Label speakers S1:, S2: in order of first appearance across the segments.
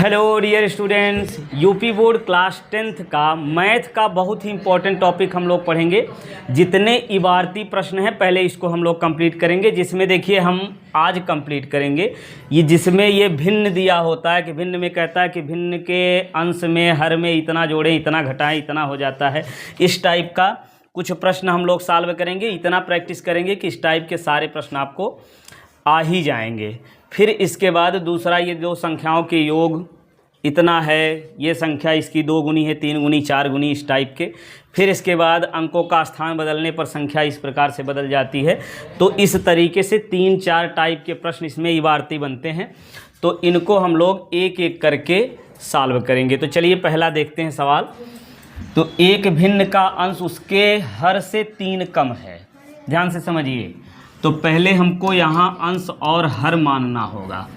S1: Hello dear students, UP board class 10th का math का बहुत ही इंपॉर्टेंट टॉपिक हम लोग पढ़ेंगे। जितने इबारती प्रश्न हैं पहले इसको हम लोग कंप्लीट करेंगे, जिसमें देखिए हम आज कंप्लीट करेंगे ये जिसमें ये भिन्न दिया होता है कि भिन्न में कहता है कि भिन्न के अंश में हर में इतना जोड़ें इतना घटाएं इतना हो जाता है। इस टाइप का कुछ प्रश्न हम लोग सॉल्व करेंगे। इतना प्रैक्टिस करेंगे कि इस टाइप के सारे प्रश्न आपको आ ही जाएंगे। फिर इसके बाद दूसरा, ये दो संख्याओं के योग इतना है, ये संख्या इसकी 2 गुनी है, 3 गुनी, 4 गुनी, इस टाइप के। फिर इसके बाद अंकों का स्थान बदलने पर संख्या इस प्रकार से बदल जाती है। तो इस तरीके से 3-4 टाइप के प्रश्न इसमें इबारती बनते हैं। तो इनको हम लोग एक एक करके सॉल्व करेंगे। तो चलिए पहला देखते हैं सवाल। तो एक भिन्न का अंश उसके हर से 3 कम है। ध्यान से समझिए। तो पहले हमको यहाँ अंश और हर मानना होगा।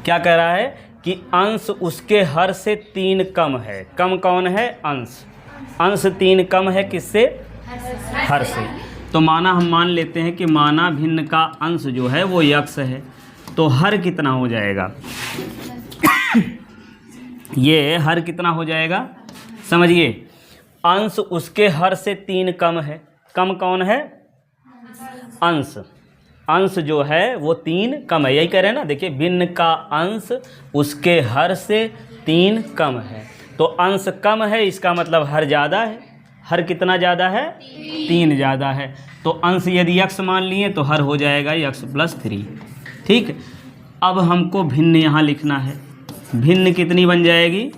S1: क्या कह रहा है कि अंश उसके हर से 3 कम है। कम कौन है? अंश। अंश 3 कम है किससे? हर से। तो माना हम मान लेते हैं कि माना भिन्न का अंश जो है वो यक्स है। तो हर कितना हो जाएगा? ये हर कितना हो जाएगा समझिए। अंश उसके हर से 3 कम है। कम कौन है? अंश। अंश जो है वो 3 कम है। यही कह रहे हैं ना। देखिए, भिन्न का अंश उसके हर से 3 कम है। तो अंश कम है, इसका मतलब हर ज़्यादा है। हर कितना ज़्यादा है? 3 ज़्यादा है। तो अंश यदि यक्स मान लिए तो हर हो जाएगा यक्स प्लस 3। ठीक। अब हमको भिन्न यहाँ लिखना है। भिन्न कितनी बन जाएगी?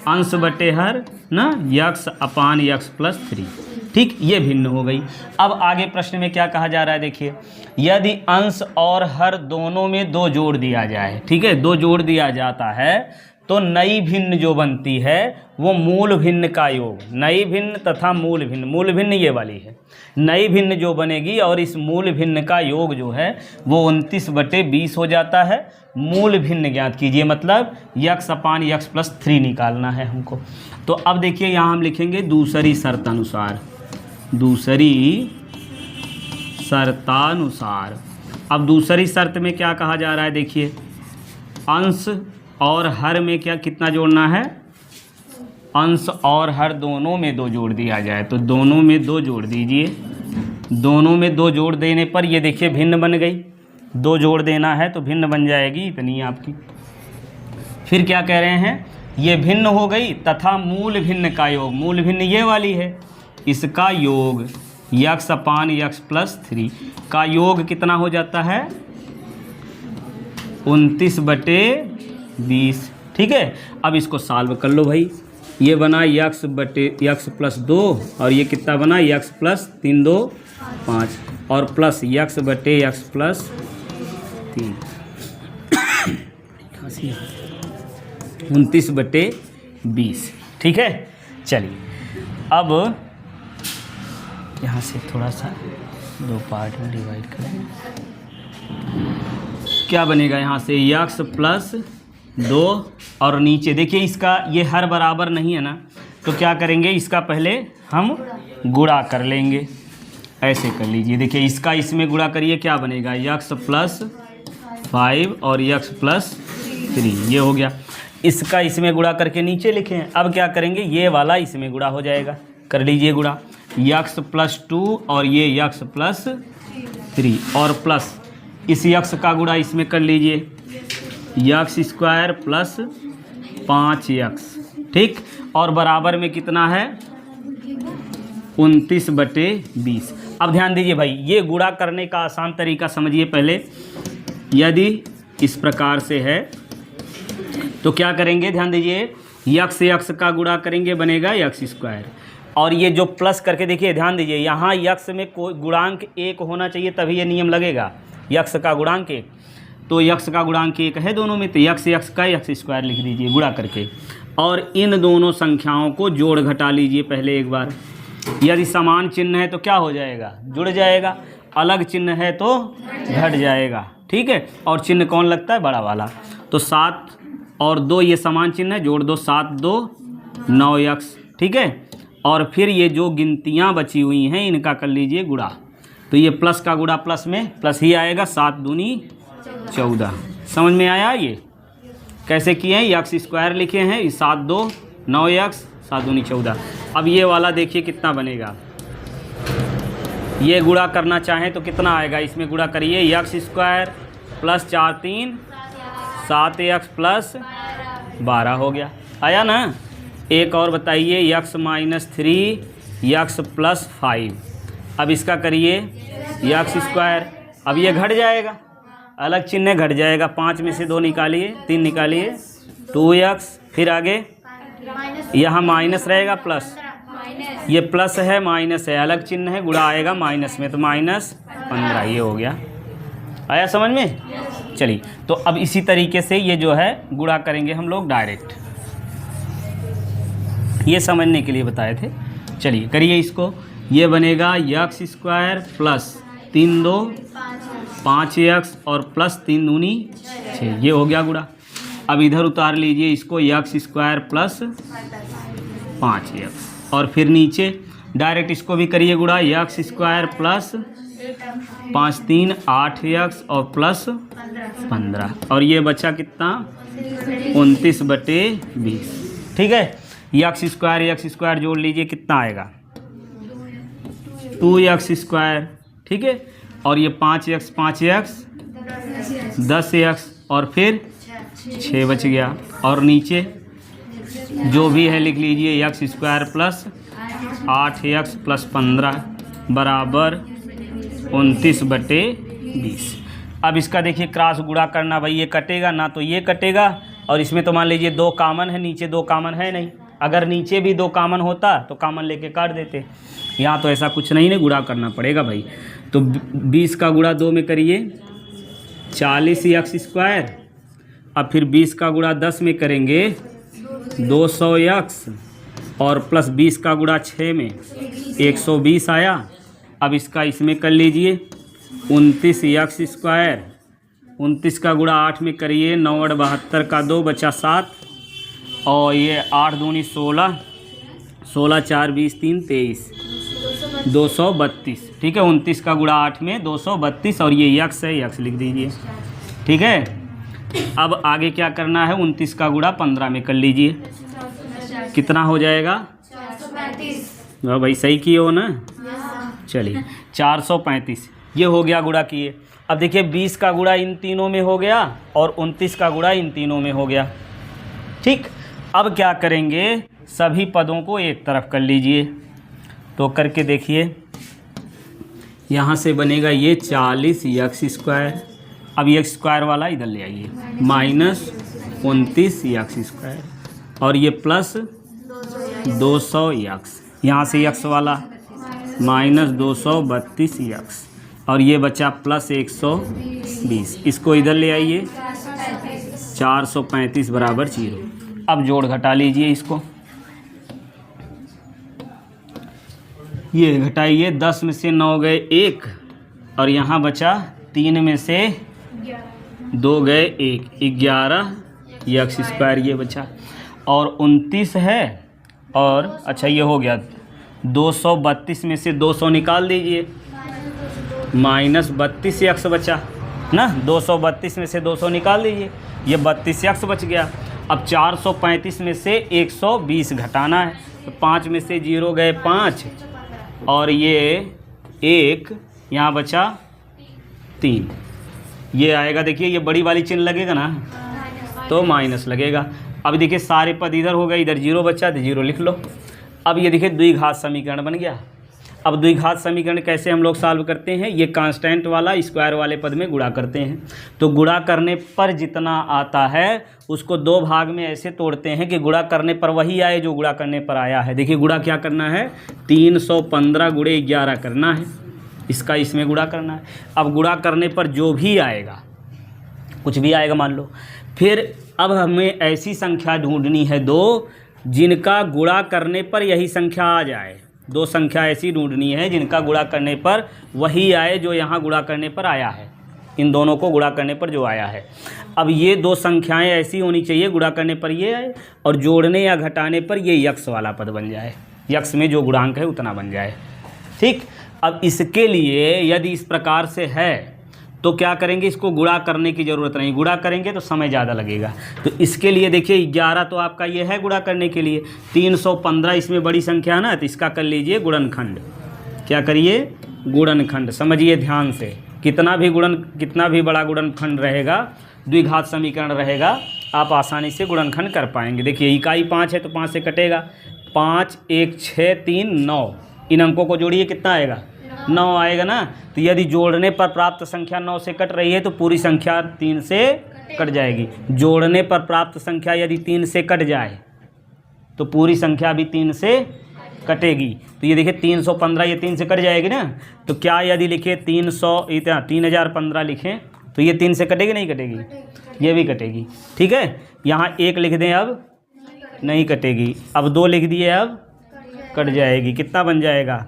S1: अंश बटे हर ना, यक्स अपान यक्स प्लस 3। ठीक, ये भिन्न हो गई। अब आगे प्रश्न में क्या कहा जा रहा है देखिए। यदि अंश और हर दोनों में 2 जोड़ दिया जाए, ठीक है, 2 जोड़ दिया जाता है तो नई भिन्न जो बनती है वो मूल भिन्न का योग। नई भिन्न तथा मूल भिन्न। मूल भिन्न ये वाली है। नई भिन्न जो बनेगी और इस मूल भिन्न का योग जो है वो 29/20 हो जाता है। मूल भिन्न ज्ञात कीजिए, मतलब यक्स अपान यक्स प्लस 3 निकालना है हमको। तो अब देखिए यहाँ हम लिखेंगे दूसरी शर्तानुसार। दूसरी शर्तानुसार। अब दूसरी शर्त में क्या कहा जा रहा है देखिए। अंश और हर में क्या कितना जोड़ना है? अंश और हर दोनों में 2 जोड़ दिया जाए। तो दोनों में 2 जोड़ दीजिए। दोनों में 2 जोड़ देने पर ये देखिए भिन्न बन गई। 2 जोड़ देना है तो भिन्न बन जाएगी इतनी आपकी। फिर क्या कह रहे हैं? ये भिन्न हो गई तथा मूल भिन्न का योग। मूल भिन्न ये वाली है, इसका योग यक्स अपान यक्स प्लस 3 का योग कितना हो जाता है? 29/20। ठीक है। अब इसको सॉल्व कर लो भाई। ये बना यक्स बटे यक्स प्लस 2 और ये कितना बना? यक्स प्लस 3 2 5 और प्लस यक्स बटे यक्स प्लस 3 29/20। ठीक है। चलिए अब यहाँ से थोड़ा सा 2 पार्ट में डिवाइड करें। क्या बनेगा यहाँ से? यक्स प्लस 2 और नीचे देखिए इसका ये हर बराबर नहीं है ना, तो क्या करेंगे? इसका पहले हम गुणा कर लेंगे। ऐसे कर लीजिए। देखिए इसका इसमें गुणा करिए, क्या बनेगा? यक्स प्लस 5 और यक्स प्लस 3। ये हो गया। इसका इसमें गुणा करके नीचे लिखें। अब क्या करेंगे? ये वाला इसमें गुणा हो जाएगा। कर लीजिए गुणा। यक्स प्लस 2 और ये यक्स प्लस 3 और प्लस इस यक्स का गुणा इसमें कर लीजिए। X square plus 5x। ठीक। और बराबर में कितना है? 29/20। अब ध्यान दीजिए भाई, ये गुणा करने का आसान तरीका समझिए पहले। यदि इस प्रकार से है तो क्या करेंगे? ध्यान दीजिए, यक्स यक्स का गुणा करेंगे, बनेगा यक्स स्क्वायर। और ये जो प्लस करके देखिए, ध्यान दीजिए यहाँ यक्स में कोई गुणांक 1 होना चाहिए तभी ये नियम लगेगा। यक्स का गुणांक 1, तो यक्स का गुणांक 1 है दोनों में, तो यक्स यक्स का यक्स स्क्वायर लिख दीजिए गुणा करके। और इन दोनों संख्याओं को जोड़ घटा लीजिए पहले एक बार। यदि समान चिन्ह है तो क्या हो जाएगा? जुड़ जाएगा। अलग चिन्ह है तो घट जाएगा। ठीक है। और चिन्ह कौन लगता है? बड़ा वाला। तो 7 और 2 ये समान चिन्ह है, जोड़ दो। 7 2 9x। ठीक है। और फिर ये जो गिनतियाँ बची हुई हैं इनका कर लीजिए गुणा। तो ये प्लस का गुणा प्लस में प्लस ही आएगा। 7 दूनी 14। समझ में आया? ये कैसे किए हैं, यक्स स्क्वायर लिखे हैं, 7 2 9 यक्स 7 दूनी 14। अब ये वाला देखिए कितना बनेगा, ये गुणा करना चाहें तो कितना आएगा, इसमें गुणा करिए, x square plus 4 3 7 x plus 12 हो गया, आया ना। एक और बताइए, यक्स माइनस 3 यक्स प्लस 5। अब इसका करिए यक्स स्क्वायर, अब ये घट जाएगा, अलग चिन्ह घट जाएगा, 5 में से 2 निकालिए, 3 निकालिए, 2 यक्स, फिर आगे यहाँ माइनस रहेगा प्लस, ये प्लस है माइनस है, अलग चिन्ह है, गुणा आएगा माइनस में, तो माइनस 15, ये हो गया, आया समझ में। चलिए तो अब इसी तरीके से ये जो है गुणा करेंगे हम लोग डायरेक्ट, ये समझने के लिए बताए थे। चलिए करिए इसको, ये बनेगा यक्स स्क्वायर प्लस 3 2 5 यक्स और प्लस 3 दूनी 6, ये हो गया गुणा। अब इधर उतार लीजिए इसको, यक्स स्क्वायर प्लस 5 यक्स, और फिर नीचे डायरेक्ट इसको भी करिए गुणा, यक्स स्क्वायर प्लस 5 3 8 यक्स और प्लस 15, और ये बचा कितना 29/20। ठीक है, यक्स स्क्वायर जोड़ लीजिए, कितना आएगा 2 यक्स स्क्वायर, ठीक है, और ये 5 यक्स 10 यक्स और फिर 6 बच गया, और नीचे जो भी है लिख लीजिए, x square plus 8 x plus 15 बराबर 29/20। अब इसका देखिए क्रॉस गुणा करना, भाई ये कटेगा ना, तो ये कटेगा, और इसमें तो मान लीजिए 2 कॉमन है, नीचे 2 कॉमन है नहीं, अगर नीचे भी 2 कॉमन होता तो कॉमन लेके काट देते, यहाँ तो ऐसा कुछ नहीं है, गुणा करना पड़ेगा भाई। तो 20 का गुणा 2 में करिए, 40 यक्स स्क्वायर, अब फिर 20 का गुणा 10 में करेंगे 200 यक्स, और प्लस 20 का गुणा 6 में 120 आया। अब इसका इसमें कर लीजिए 29 यक्स स्क्वायर, 29 का गुणा 8 में करिए, 9 8 72 का 2 बचा 7, और ये 8 दूनी 16, 16 4 20 3 23 232। ठीक है, 29 का गुणा 8 में 232, और ये यक्स है, यक्स लिख दीजिए। ठीक है, अब आगे क्या करना है, 29 का गुणा 15 में कर लीजिए, कितना हो जाएगा, 435। भाई सही किए हो ना, चलिए 435, ये हो गया गुणा किए। अब देखिए 20 का गुणा इन तीनों में हो गया, और 29 का गुणा इन तीनों में हो गया। ठीक, अब क्या करेंगे, सभी पदों को एक तरफ कर लीजिए, तो करके देखिए, यहाँ से बनेगा ये 40 यक्स स्क्वायर, अब यक्स स्क्वायर वाला इधर ले आइए, माइनस 29 यक्स स्क्वायर, और ये प्लस 200 यक्स, यहाँ से यक्स वाला माइनस 232 यक्स, और ये बचा प्लस 120, इसको इधर ले आइए, 435 बराबर 0। अब जोड़ घटा लीजिए इसको, ये घटाइए, 10 में से 9 गए 1, और यहाँ बचा 3 में से 2 गए 1, 11 यक्स स्क्वायर ये बचा, और 29 है, और अच्छा ये हो गया 232 में से 200 निकाल दीजिए, माइनस 32 यक्स बचा ना, 232 में से 200 निकाल दीजिए, ये 32 यक्स बच गया। अब 435 में से 120 घटाना है, तो 5 में से 0 गए 5, और ये 1 यहाँ बचा 3, ये आएगा, देखिए ये बड़ी वाली चिन्ह लगेगा ना, तो माइनस लगेगा। अब देखिए सारे पद इधर हो गए, इधर 0 बचा तो 0 लिख लो। अब ये देखिए द्विघात समीकरण बन गया। अब द्विघात समीकरण कैसे हम लोग सॉल्व करते हैं, ये कांस्टेंट वाला स्क्वायर वाले पद में गुणा करते हैं, तो गुणा करने पर जितना आता है उसको 2 भाग में ऐसे तोड़ते हैं कि गुणा करने पर वही आए जो गुणा करने पर आया है। देखिए गुणा क्या करना है, 315 गुणे 11 करना है, इसका इसमें गुणा करना है। अब गुणा करने पर जो भी आएगा, कुछ भी आएगा मान लो, फिर अब हमें ऐसी संख्या ढूंढनी है 2 जिनका गुणा करने पर यही संख्या आ जाए। 2 संख्या ऐसी ढूंढनी है जिनका गुणा करने पर वही आए जो यहाँ गुणा करने पर आया है, इन दोनों को गुणा करने पर जो आया है। अब ये 2 संख्याएं ऐसी होनी चाहिए गुणा करने पर ये आए, और जोड़ने या घटाने पर ये यक्स वाला पद बन जाए, यक्स में जो गुणांक है उतना बन जाए। ठीक, अब इसके लिए यदि इस प्रकार से है तो क्या करेंगे, इसको गुणा करने की ज़रूरत नहीं, गुणा करेंगे तो समय ज़्यादा लगेगा। तो इसके लिए देखिए 11 तो आपका ये है गुणा करने के लिए, 315 इसमें बड़ी संख्या है ना, तो इसका कर लीजिए गुणनखंड। क्या करिए, गुणनखंड। समझिए ध्यान से, कितना भी बड़ा गुणनखंड रहेगा, द्विघात समीकरण रहेगा, आप आसानी से गुणनखंड कर पाएंगे। देखिए इकाई 5 है तो 5 से कटेगा, 5 1 6 3 9, इन अंकों को जोड़िए कितना आएगा, 9 आएगा ना। तो यदि जोड़ने पर प्राप्त संख्या 9 से कट रही है तो पूरी संख्या 3 से कट जाएगी। जोड़ने पर प्राप्त संख्या यदि 3 से कट जाए तो पूरी संख्या भी 3 से कटेगी। तो ये देखिए 315 ये 3 से कट जाएगी ना, तो क्या यदि लिखे 3015 लिखें तो ये 3 से कटेगी नहीं कटेगी, ये भी कटेगी। ठीक है, यहाँ 1 लिख दें अब नहीं कटेगी, अब 2 लिख दिए अब कट जाएगी। कितना बन जाएगा,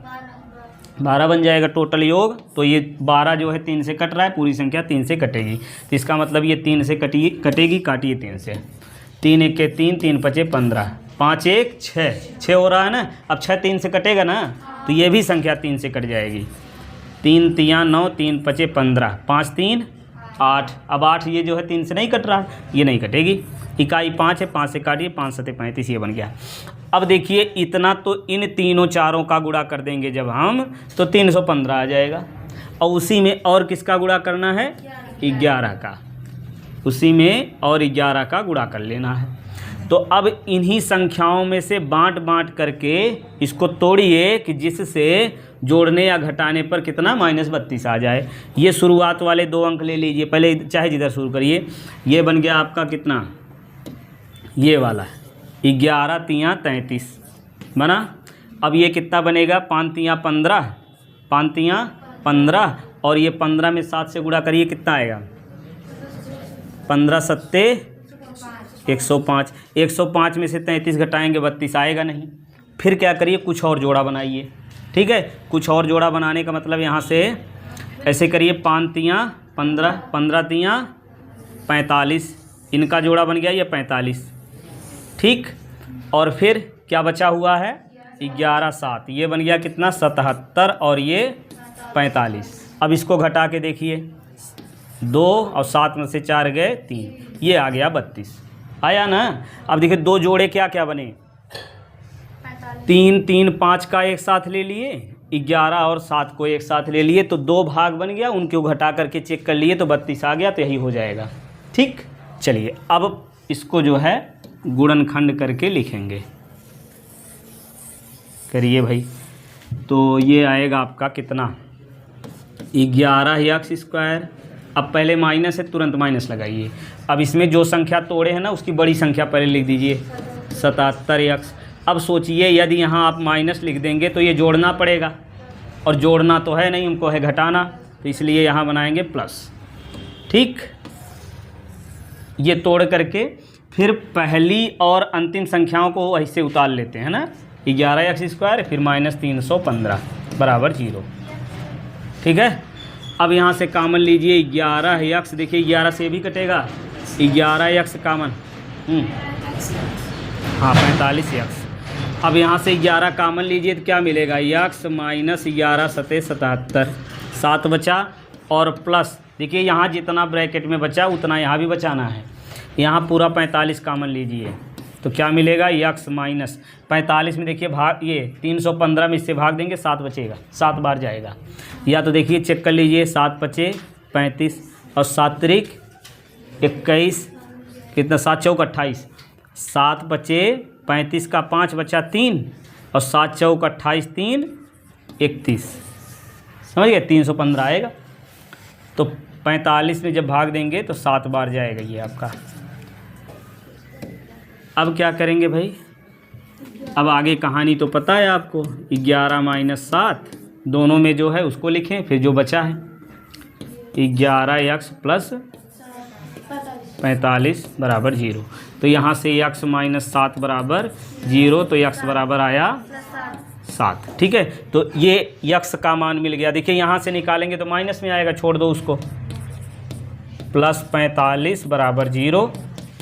S1: 12 बन जाएगा टोटल योग। तो ये 12 जो है 3 से कट रहा है, पूरी संख्या 3 से कटेगी। तो इसका मतलब ये 3 से कटेगी, काटिए 3 से, 3 1 के 3, 3 5 15, 5 1 6 हो रहा है ना। अब 6 3 से कटेगा ना, तो ये भी संख्या 3 से कट जाएगी। 3 3 9, 3 5 15, 5 3 8। अब 8 ये जो है 3 से नहीं कट रहा, ये नहीं कटेगी। इकाई 5 है, 5 से काटिए, 5 7 35, ये बन गया। अब देखिए इतना तो इन तीनों चारों का गुणा कर देंगे जब हम, तो 315 आ जाएगा। और उसी में और किसका गुणा करना है, 11 का, उसी में और 11 का गुणा कर लेना है। तो अब इन्हीं संख्याओं में से बांट करके इसको तोड़िए कि जिससे जोड़ने या घटाने पर कितना -32 आ जाए। ये शुरुआत वाले 2 अंक ले लीजिए पहले, चाहे जिधर शुरू करिए। ये बन गया आपका कितना, ये वाला 11 3 33 बना। अब ये कितना बनेगा, 5 3 15, 5 3 15, और ये 15 में 7 से गुणा करिए कितना आएगा, 15 7 105। 105 में से 33 घटाएंगे 32 आएगा नहीं। फिर क्या करिए, कुछ और जोड़ा बनाइए। ठीक है, कुछ और जोड़ा बनाने का मतलब यहाँ से ऐसे करिए, 5 3 15, 15 3 45, इनका जोड़ा बन गया ये 45। ठीक, और फिर क्या बचा हुआ है, 11 7, ये बन गया कितना 77, और ये 45। अब इसको घटा के देखिए, 2 और 7 में से 4 गए 3, ये आ गया 32, आया ना। अब देखिए 2 जोड़े क्या क्या बने, 3 3 5 का एक साथ ले लिए, 11 और 7 को एक साथ ले लिए, तो 2 भाग बन गया, उनको घटा करके चेक कर लिए तो 32 आ गया, तो यही हो जाएगा। ठीक, चलिए अब इसको जो है गुणनखंड करके लिखेंगे। करिए भाई, तो ये आएगा आपका कितना, 11x²। अब पहले माइनस है, तुरंत माइनस लगाइए। अब इसमें जो संख्या तोड़े हैं ना, उसकी बड़ी संख्या पहले लिख दीजिए, 77x। अब सोचिए यदि यहाँ आप माइनस लिख देंगे तो ये जोड़ना पड़ेगा, और जोड़ना तो है नहीं, हमको है घटाना, तो इसलिए यहाँ बनाएंगे प्लस। ठीक, ये तोड़ करके फिर पहली और अंतिम संख्याओं को ऐसे उतार लेते हैं ना, 11x², फिर -315 बराबर 0। ठीक है, अब यहाँ से कामन लीजिए 11x, देखिए 11 से भी कटेगा, 11x कामन, हाँ 45x। अब यहाँ से 11 कामन लीजिए तो क्या मिलेगा, x - 11 7 77, 7 बचा, और प्लस देखिए यहाँ जितना ब्रैकेट में बचा उतना यहाँ भी बचाना है। यहाँ पूरा 45 कामन लीजिए तो क्या मिलेगा, x - 45 में देखिए भाग, ये 315 में इससे भाग देंगे 7 बचेगा, 7 बार जाएगा। या तो देखिए चेक कर लीजिए, 7 5 35 और 7 3 21, कितना 7 4 28, 7 5 35 का 5 बचा 3, और 7 4 28 3 31, समझ गए, 315 आएगा। तो 45 में जब भाग देंगे तो 7 बार जाएगा ये आपका। अब क्या करेंगे भाई, अब आगे कहानी तो पता है आपको, 11 - 7 दोनों में जो है उसको लिखें, फिर जो बचा है 11x + 45 बराबर 0। तो यहाँ से x - 7 बराबर 0, तो x बराबर आया 7। ठीक है, तो ये x का मान मिल गया। देखिए यहाँ से निकालेंगे तो माइनस में आएगा, छोड़ दो उसको, +45 बराबर 0,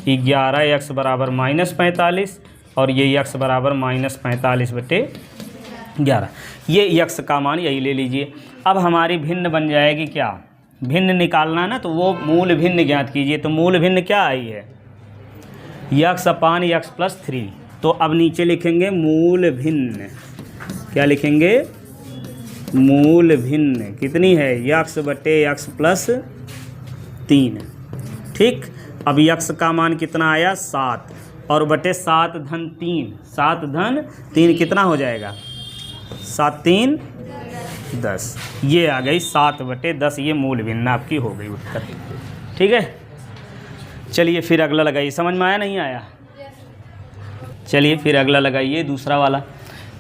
S1: 11x बराबर -45, और ये x बराबर -45/11। ये x का मान यही ले लीजिए। अब हमारी भिन्न बन जाएगी क्या, भिन्न निकालना ना, तो वो मूल भिन्न ज्ञात कीजिए। तो मूल भिन्न क्या आई है, यक्स अपान यक्स प्लस 3। तो अब नीचे लिखेंगे मूल भिन्न, क्या लिखेंगे, मूल भिन्न कितनी है, यक्स बटे यक्स प्लस 3। ठीक, अब यक्स का मान कितना आया 7, और बटे 7 धन 3, 7 धन 3 कितना हो जाएगा, 7 3 10। ये आ गई 7 बटे 10, ये मूल भिन्न आपकी हो गई उत्तर। ठीक है, चलिए फिर अगला लगाइए। समझ में आया नहीं आया? चलिए फिर अगला लगाइए, दूसरा वाला।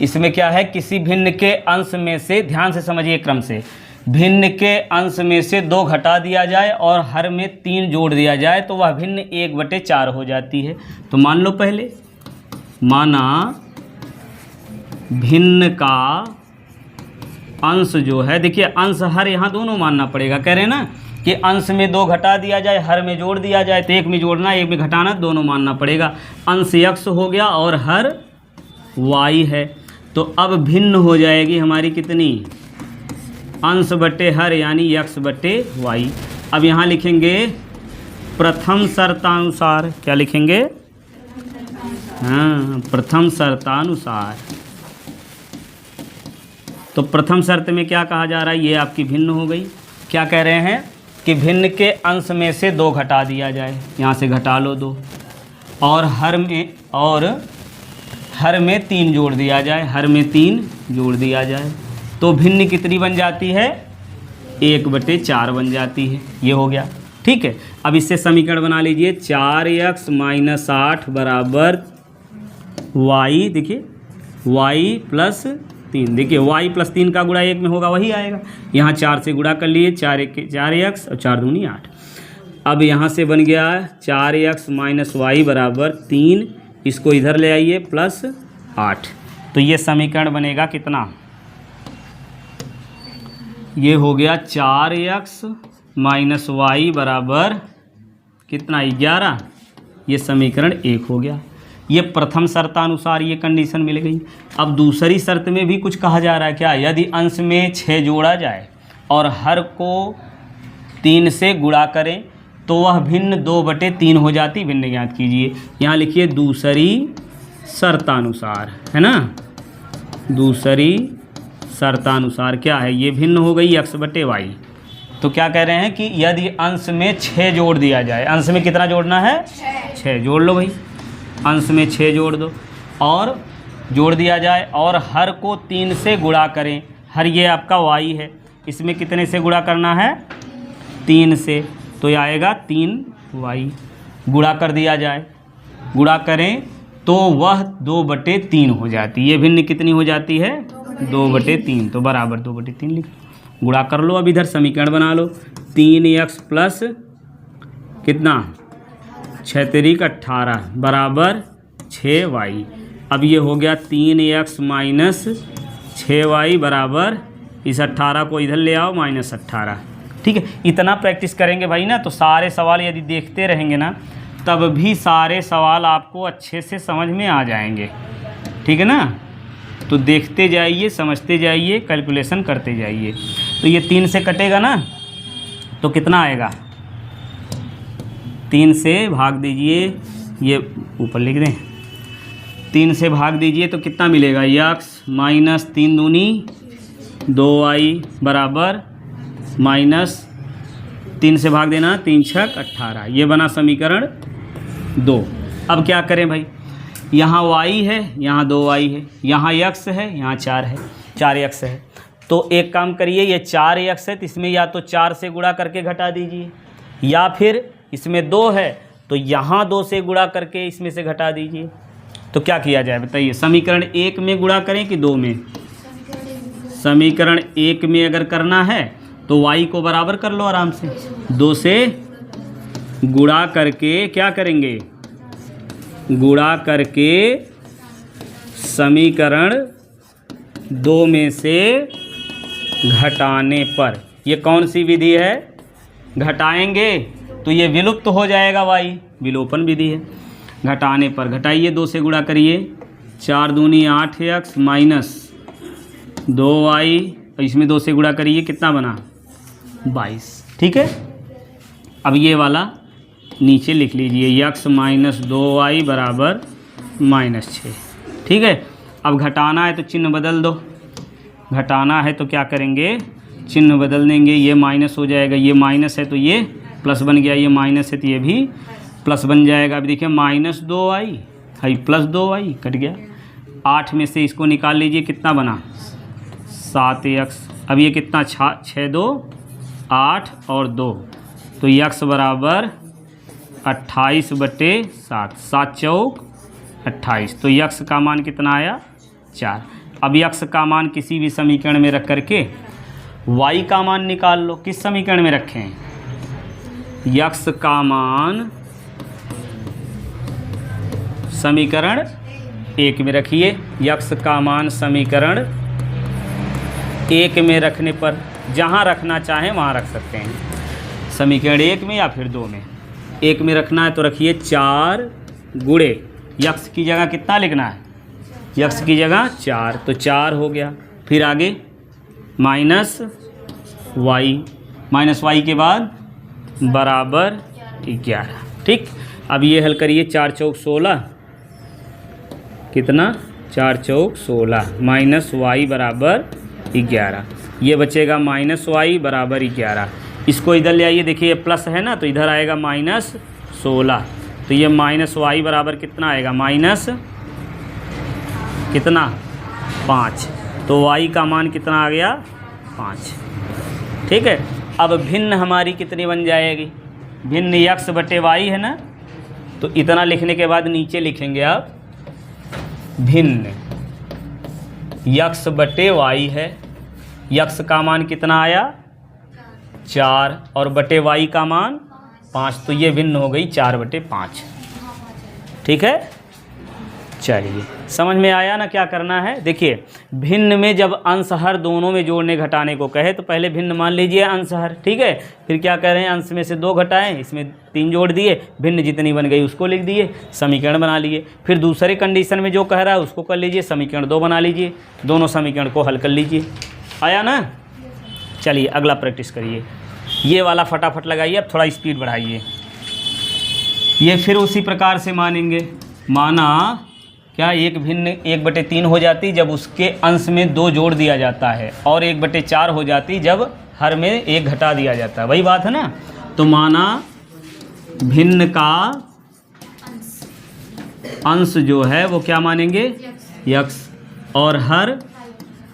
S1: इसमें क्या है, किसी भिन्न के अंश में से, ध्यान से समझिए क्रम से, भिन्न के अंश में से 2 घटा दिया जाए और हर में 3 जोड़ दिया जाए तो वह भिन्न 1/4 हो जाती है। तो मान लो पहले, माना भिन्न का अंश जो है, देखिए अंश हर यहाँ दोनों मानना पड़ेगा, कह रहे हैं ना कि अंश में 2 घटा दिया जाए, हर में जोड़ दिया जाए, तो एक में जोड़ना एक में घटाना, दोनों मानना पड़ेगा। अंश x हो गया और हर y है, तो अब भिन्न हो जाएगी हमारी कितनी, अंश बटे हर यानी x बटे y। अब यहाँ लिखेंगे प्रथम शर्तानुसार, क्या लिखेंगे, हाँ प्रथम शर्तानुसार। तो प्रथम शर्त में क्या कहा जा रहा है, ये आपकी भिन्न हो गई। क्या कह रहे हैं कि भिन्न के अंश में से 2 घटा दिया जाए, यहाँ से घटा लो 2, और हर में 3 जोड़ दिया जाए, हर में 3 जोड़ दिया जाए, तो भिन्न कितनी बन जाती है, 1/4 बन जाती है। ये हो गया। ठीक है, अब इससे समीकरण बना लीजिए, 4x - 8 बराबर y, देखिए y प्लस 3, देखिए y प्लस 3 का गुणा 1 में होगा वही आएगा। यहाँ 4 से गुणा कर लिए, 4x और 4 दूनी 8। अब यहाँ से बन गया 4x - y बराबर 3, इसको इधर ले आइए प्लस 8। तो ये समीकरण बनेगा कितना, ये हो गया 4x - y बराबर कितना, 11। ये समीकरण 1 हो गया। ये प्रथम शर्तानुसार ये कंडीशन मिल गई। अब दूसरी शर्त में भी कुछ कहा जा रहा है, क्या, यदि अंश में 6 जोड़ा जाए और हर को 3 से गुणा करें तो वह भिन्न 2/3 हो जाती, भिन्न ज्ञात कीजिए। यहाँ लिखिए दूसरी शर्तानुसार, है ना, दूसरी शर्तानुसार क्या है, ये भिन्न हो गई x बटे y। तो क्या कह रहे हैं कि यदि अंश में 6 जोड़ दिया जाए, अंश में कितना जोड़ना है, 6 जोड़ लो भाई, अंश में 6 जोड़ दो और जोड़ दिया जाए, और हर को 3 से गुणा करें, हर ये आपका y है, इसमें कितने से गुणा करना है, 3 से, तो ये आएगा 3y। गुणा कर दिया जाए, गुणा करें तो वह 2/3 हो जाती है। ये भिन्न कितनी हो जाती है, 2/3, तो बराबर 2/3 लिख, गुणा कर लो। अब इधर समीकरण बना लो, 3x प्लस कितना, 6 3 18 बराबर 6y। अब ये हो गया 3x माइनस 6y बराबर, इस 18 को इधर ले आओ -18। ठीक है, इतना प्रैक्टिस करेंगे भाई ना, तो सारे सवाल यदि देखते रहेंगे ना, तब भी सारे सवाल आपको अच्छे से समझ में आ जाएंगे। ठीक है ना, तो देखते जाइए, समझते जाइए, कैलकुलेशन करते जाइए। तो ये 3 से कटेगा ना, तो कितना आएगा, 3 से भाग दीजिए, ये ऊपर लिख दें, 3 से भाग दीजिए तो कितना मिलेगा, x माइनस 3 दूनी 2y बराबर -3 से भाग देना, 3 6 18। ये बना समीकरण 2। अब क्या करें भाई, यहाँ y है, यहाँ 2y है, यहाँ x है, यहाँ 4 है, 4x है। तो एक काम करिए, ये 4x है तो इसमें या तो 4 से गुणा करके घटा दीजिए, या फिर इसमें 2 है तो यहाँ 2 से गुणा करके इसमें से घटा दीजिए। तो क्या किया जाए बताइए, समीकरण 1 में गुणा करें कि 2 में, समीकरण 1 में अगर करना है तो y को बराबर कर लो आराम से, 2 से गुणा करके क्या करेंगे, गुणा करके समीकरण 2 में से घटाने पर, ये कौन सी विधि है, घटाएंगे तो ये विलुप्त हो जाएगा y, विलोपन विधि है। घटाने पर घटाइए, 2 से गुणा करिए, 4 दूनी 8x माइनस 2y, इसमें 2 से गुणा करिए, कितना बना 22। ठीक है। अब ये वाला नीचे लिख लीजिए, x माइनस 2y बराबर -6। ठीक है। अब घटाना है तो चिन्ह बदल दो, घटाना है तो क्या करेंगे, चिन्ह बदल देंगे। ये माइनस हो जाएगा, ये माइनस है तो ये प्लस बन गया, ये माइनस है तो ये भी प्लस बन जाएगा। अब देखिए -2y है प्लस 2y कट गया। 8 में से इसको निकाल लीजिए, कितना बना 7x। अब ये कितना 6 2 8 और 2 तो x बराबर 28/7, 7 चौक 28। तो x का मान कितना आया 4। अब x का मान किसी भी समीकरण में रख करके y का मान निकाल लो। किस समीकरण में रखें, x का मान समीकरण 1 में रखिए। x का मान समीकरण 1 में रखने पर जहाँ रखना चाहें वहाँ रख सकते हैं, समीकरण 1 में या फिर 2 में। 1 में रखना है तो रखिए 4 गुणे x की जगह कितना लिखना है, x की जगह 4 तो 4 हो गया। फिर आगे माइनस y के बाद बराबर 11। ठीक। अब ये हल करिए, 4 चौक 16 कितना, 4 चौक 16 माइनस y बराबर 11। ये बचेगा -y बराबर 11। इसको इधर ले आइए, देखिए ये प्लस है ना तो इधर आएगा -16। तो ये -y बराबर कितना आएगा, माइनस कितना 5। तो y का मान कितना आ गया 5। ठीक है। अब भिन्न हमारी कितनी बन जाएगी, भिन्न x/y है ना, तो इतना लिखने के बाद नीचे लिखेंगे आप भिन्न x/y है। x का मान कितना आया 4 और बटे y का मान 5, तो ये भिन्न हो गई 4/5। ठीक है। चलिए समझ में आया ना क्या करना है। देखिए भिन्न में जब अंश हर दोनों में जोड़ने घटाने को कहे तो पहले भिन्न मान लीजिए अंश हर। ठीक है। फिर क्या कर रहे हैं, अंश में से 2 घटाएं, इसमें 3 जोड़ दिए, भिन्न जितनी बन गई उसको लिख दिए, समीकरण बना लिए। फिर दूसरे कंडीशन में जो कह रहा है उसको कर लीजिए, समीकरण 2 बना लीजिए, दोनों समीकरण को हल कर लीजिए। आया ना। चलिए अगला प्रैक्टिस करिए। ये वाला फटाफट लगाइए, अब थोड़ा स्पीड बढ़ाइए। ये फिर उसी प्रकार से मानेंगे, माना क्या 1 भिन्न 1/3 हो जाती जब उसके अंश में 2 जोड़ दिया जाता है, और 1/4 हो जाती जब हर में 1 घटा दिया जाता है। वही बात है ना। तो माना भिन्न का अंश जो है वो क्या मानेंगे x और हर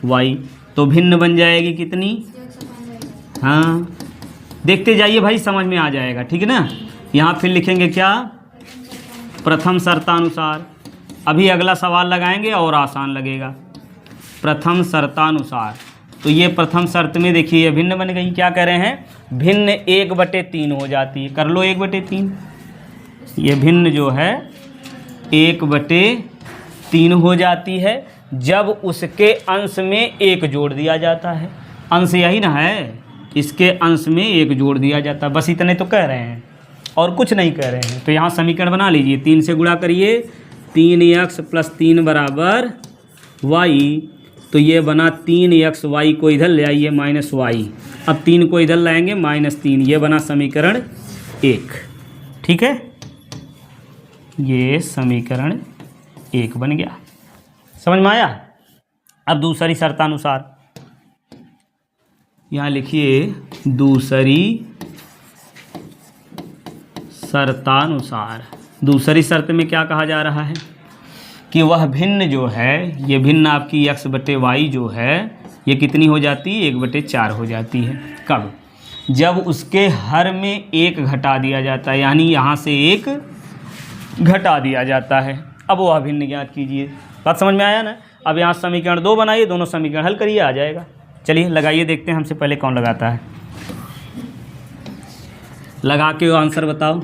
S1: y, तो भिन्न बन जाएगी कितनी, हाँ देखते जाइए भाई, समझ में आ जाएगा। ठीक है ना। यहाँ फिर लिखेंगे क्या, प्रथम शर्तानुसार। अभी अगला सवाल लगाएंगे और आसान लगेगा। प्रथम शर्तानुसार, तो ये प्रथम शर्त में देखिए ये भिन्न बन गई। क्या कह रहे हैं, भिन्न 1/3 हो जाती है, कर लो 1/3। ये भिन्न जो है 1/3 हो जाती है जब उसके अंश में 1 जोड़ दिया जाता है। अंश यही ना है, इसके अंश में 1 जोड़ दिया जाता है। बस इतने तो कह रहे हैं और कुछ नहीं कह रहे हैं। तो यहाँ समीकरण बना लीजिए, 3 से गुणा करिए, 3x + 3 बराबर y। तो ये बना 3x, y को इधर ले आइए -y। अब 3 को इधर लाएंगे -3, ये बना समीकरण 1। ठीक है। ये समीकरण 1 बन गया। समझ में आया। अब दूसरी शर्तानुसार, यहाँ लिखिए दूसरी शर्तानुसार। दूसरी शर्त में क्या कहा जा रहा है कि वह भिन्न जो है, ये भिन्न आपकी x/y जो है ये कितनी हो जाती है, 1/4 हो जाती है। कब, जब उसके हर में 1 घटा दिया जाता है, यानी यहाँ से 1 घटा दिया जाता है। अब वह भिन्न ज्ञात कीजिए। बात समझ में आया ना। अब यहाँ समीकरण 2 बनाइए, दोनों समीकरण हल करिए, आ जाएगा। चलिए लगाइए, देखते हैं हमसे पहले कौन लगाता है। लगा के आंसर बताओ।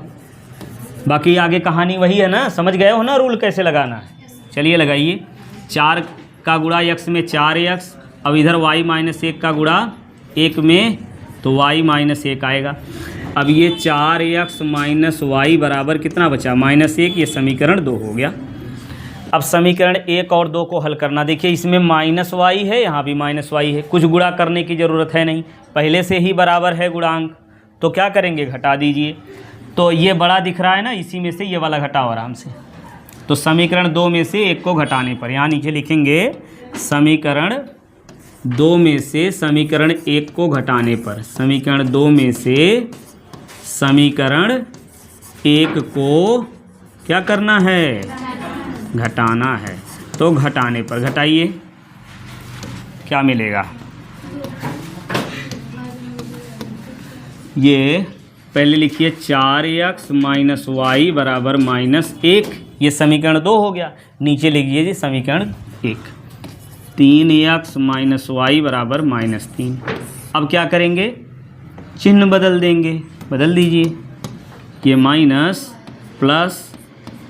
S1: बाकी आगे कहानी वही है ना, समझ गए हो ना रूल कैसे लगाना है। चलिए लगाइए। 4 का गुणा x में 4x, अब इधर y - 1 का गुणा 1 में तो y - 1 आएगा। अब ये 4x - y बराबर कितना बचा, -1। ये समीकरण 2 हो गया। अब समीकरण 1 और 2 को हल करना। देखिए इसमें -y है, यहाँ भी -y है, कुछ गुणा करने की ज़रूरत है नहीं, पहले से ही बराबर है गुणांक। तो क्या करेंगे, घटा दीजिए। तो ये बड़ा दिख रहा है ना, इसी में से ये वाला घटाओ आराम से। तो समीकरण 2 में से 1 को घटाने पर, यहाँ नीचे लिखेंगे समीकरण 2 में से समीकरण 1 को घटाने पर, समीकरण 2 में से समीकरण 1 को क्या करना है, घटाना है। तो घटाने पर घटाइए, क्या मिलेगा, ये पहले लिखिए 4x माइनस वाई बराबर -1, ये समीकरण 2 हो गया। नीचे लिखिए जी समीकरण 1, 3x माइनस वाई बराबर -3। अब क्या करेंगे, चिन्ह बदल देंगे, बदल दीजिए, ये माइनस प्लस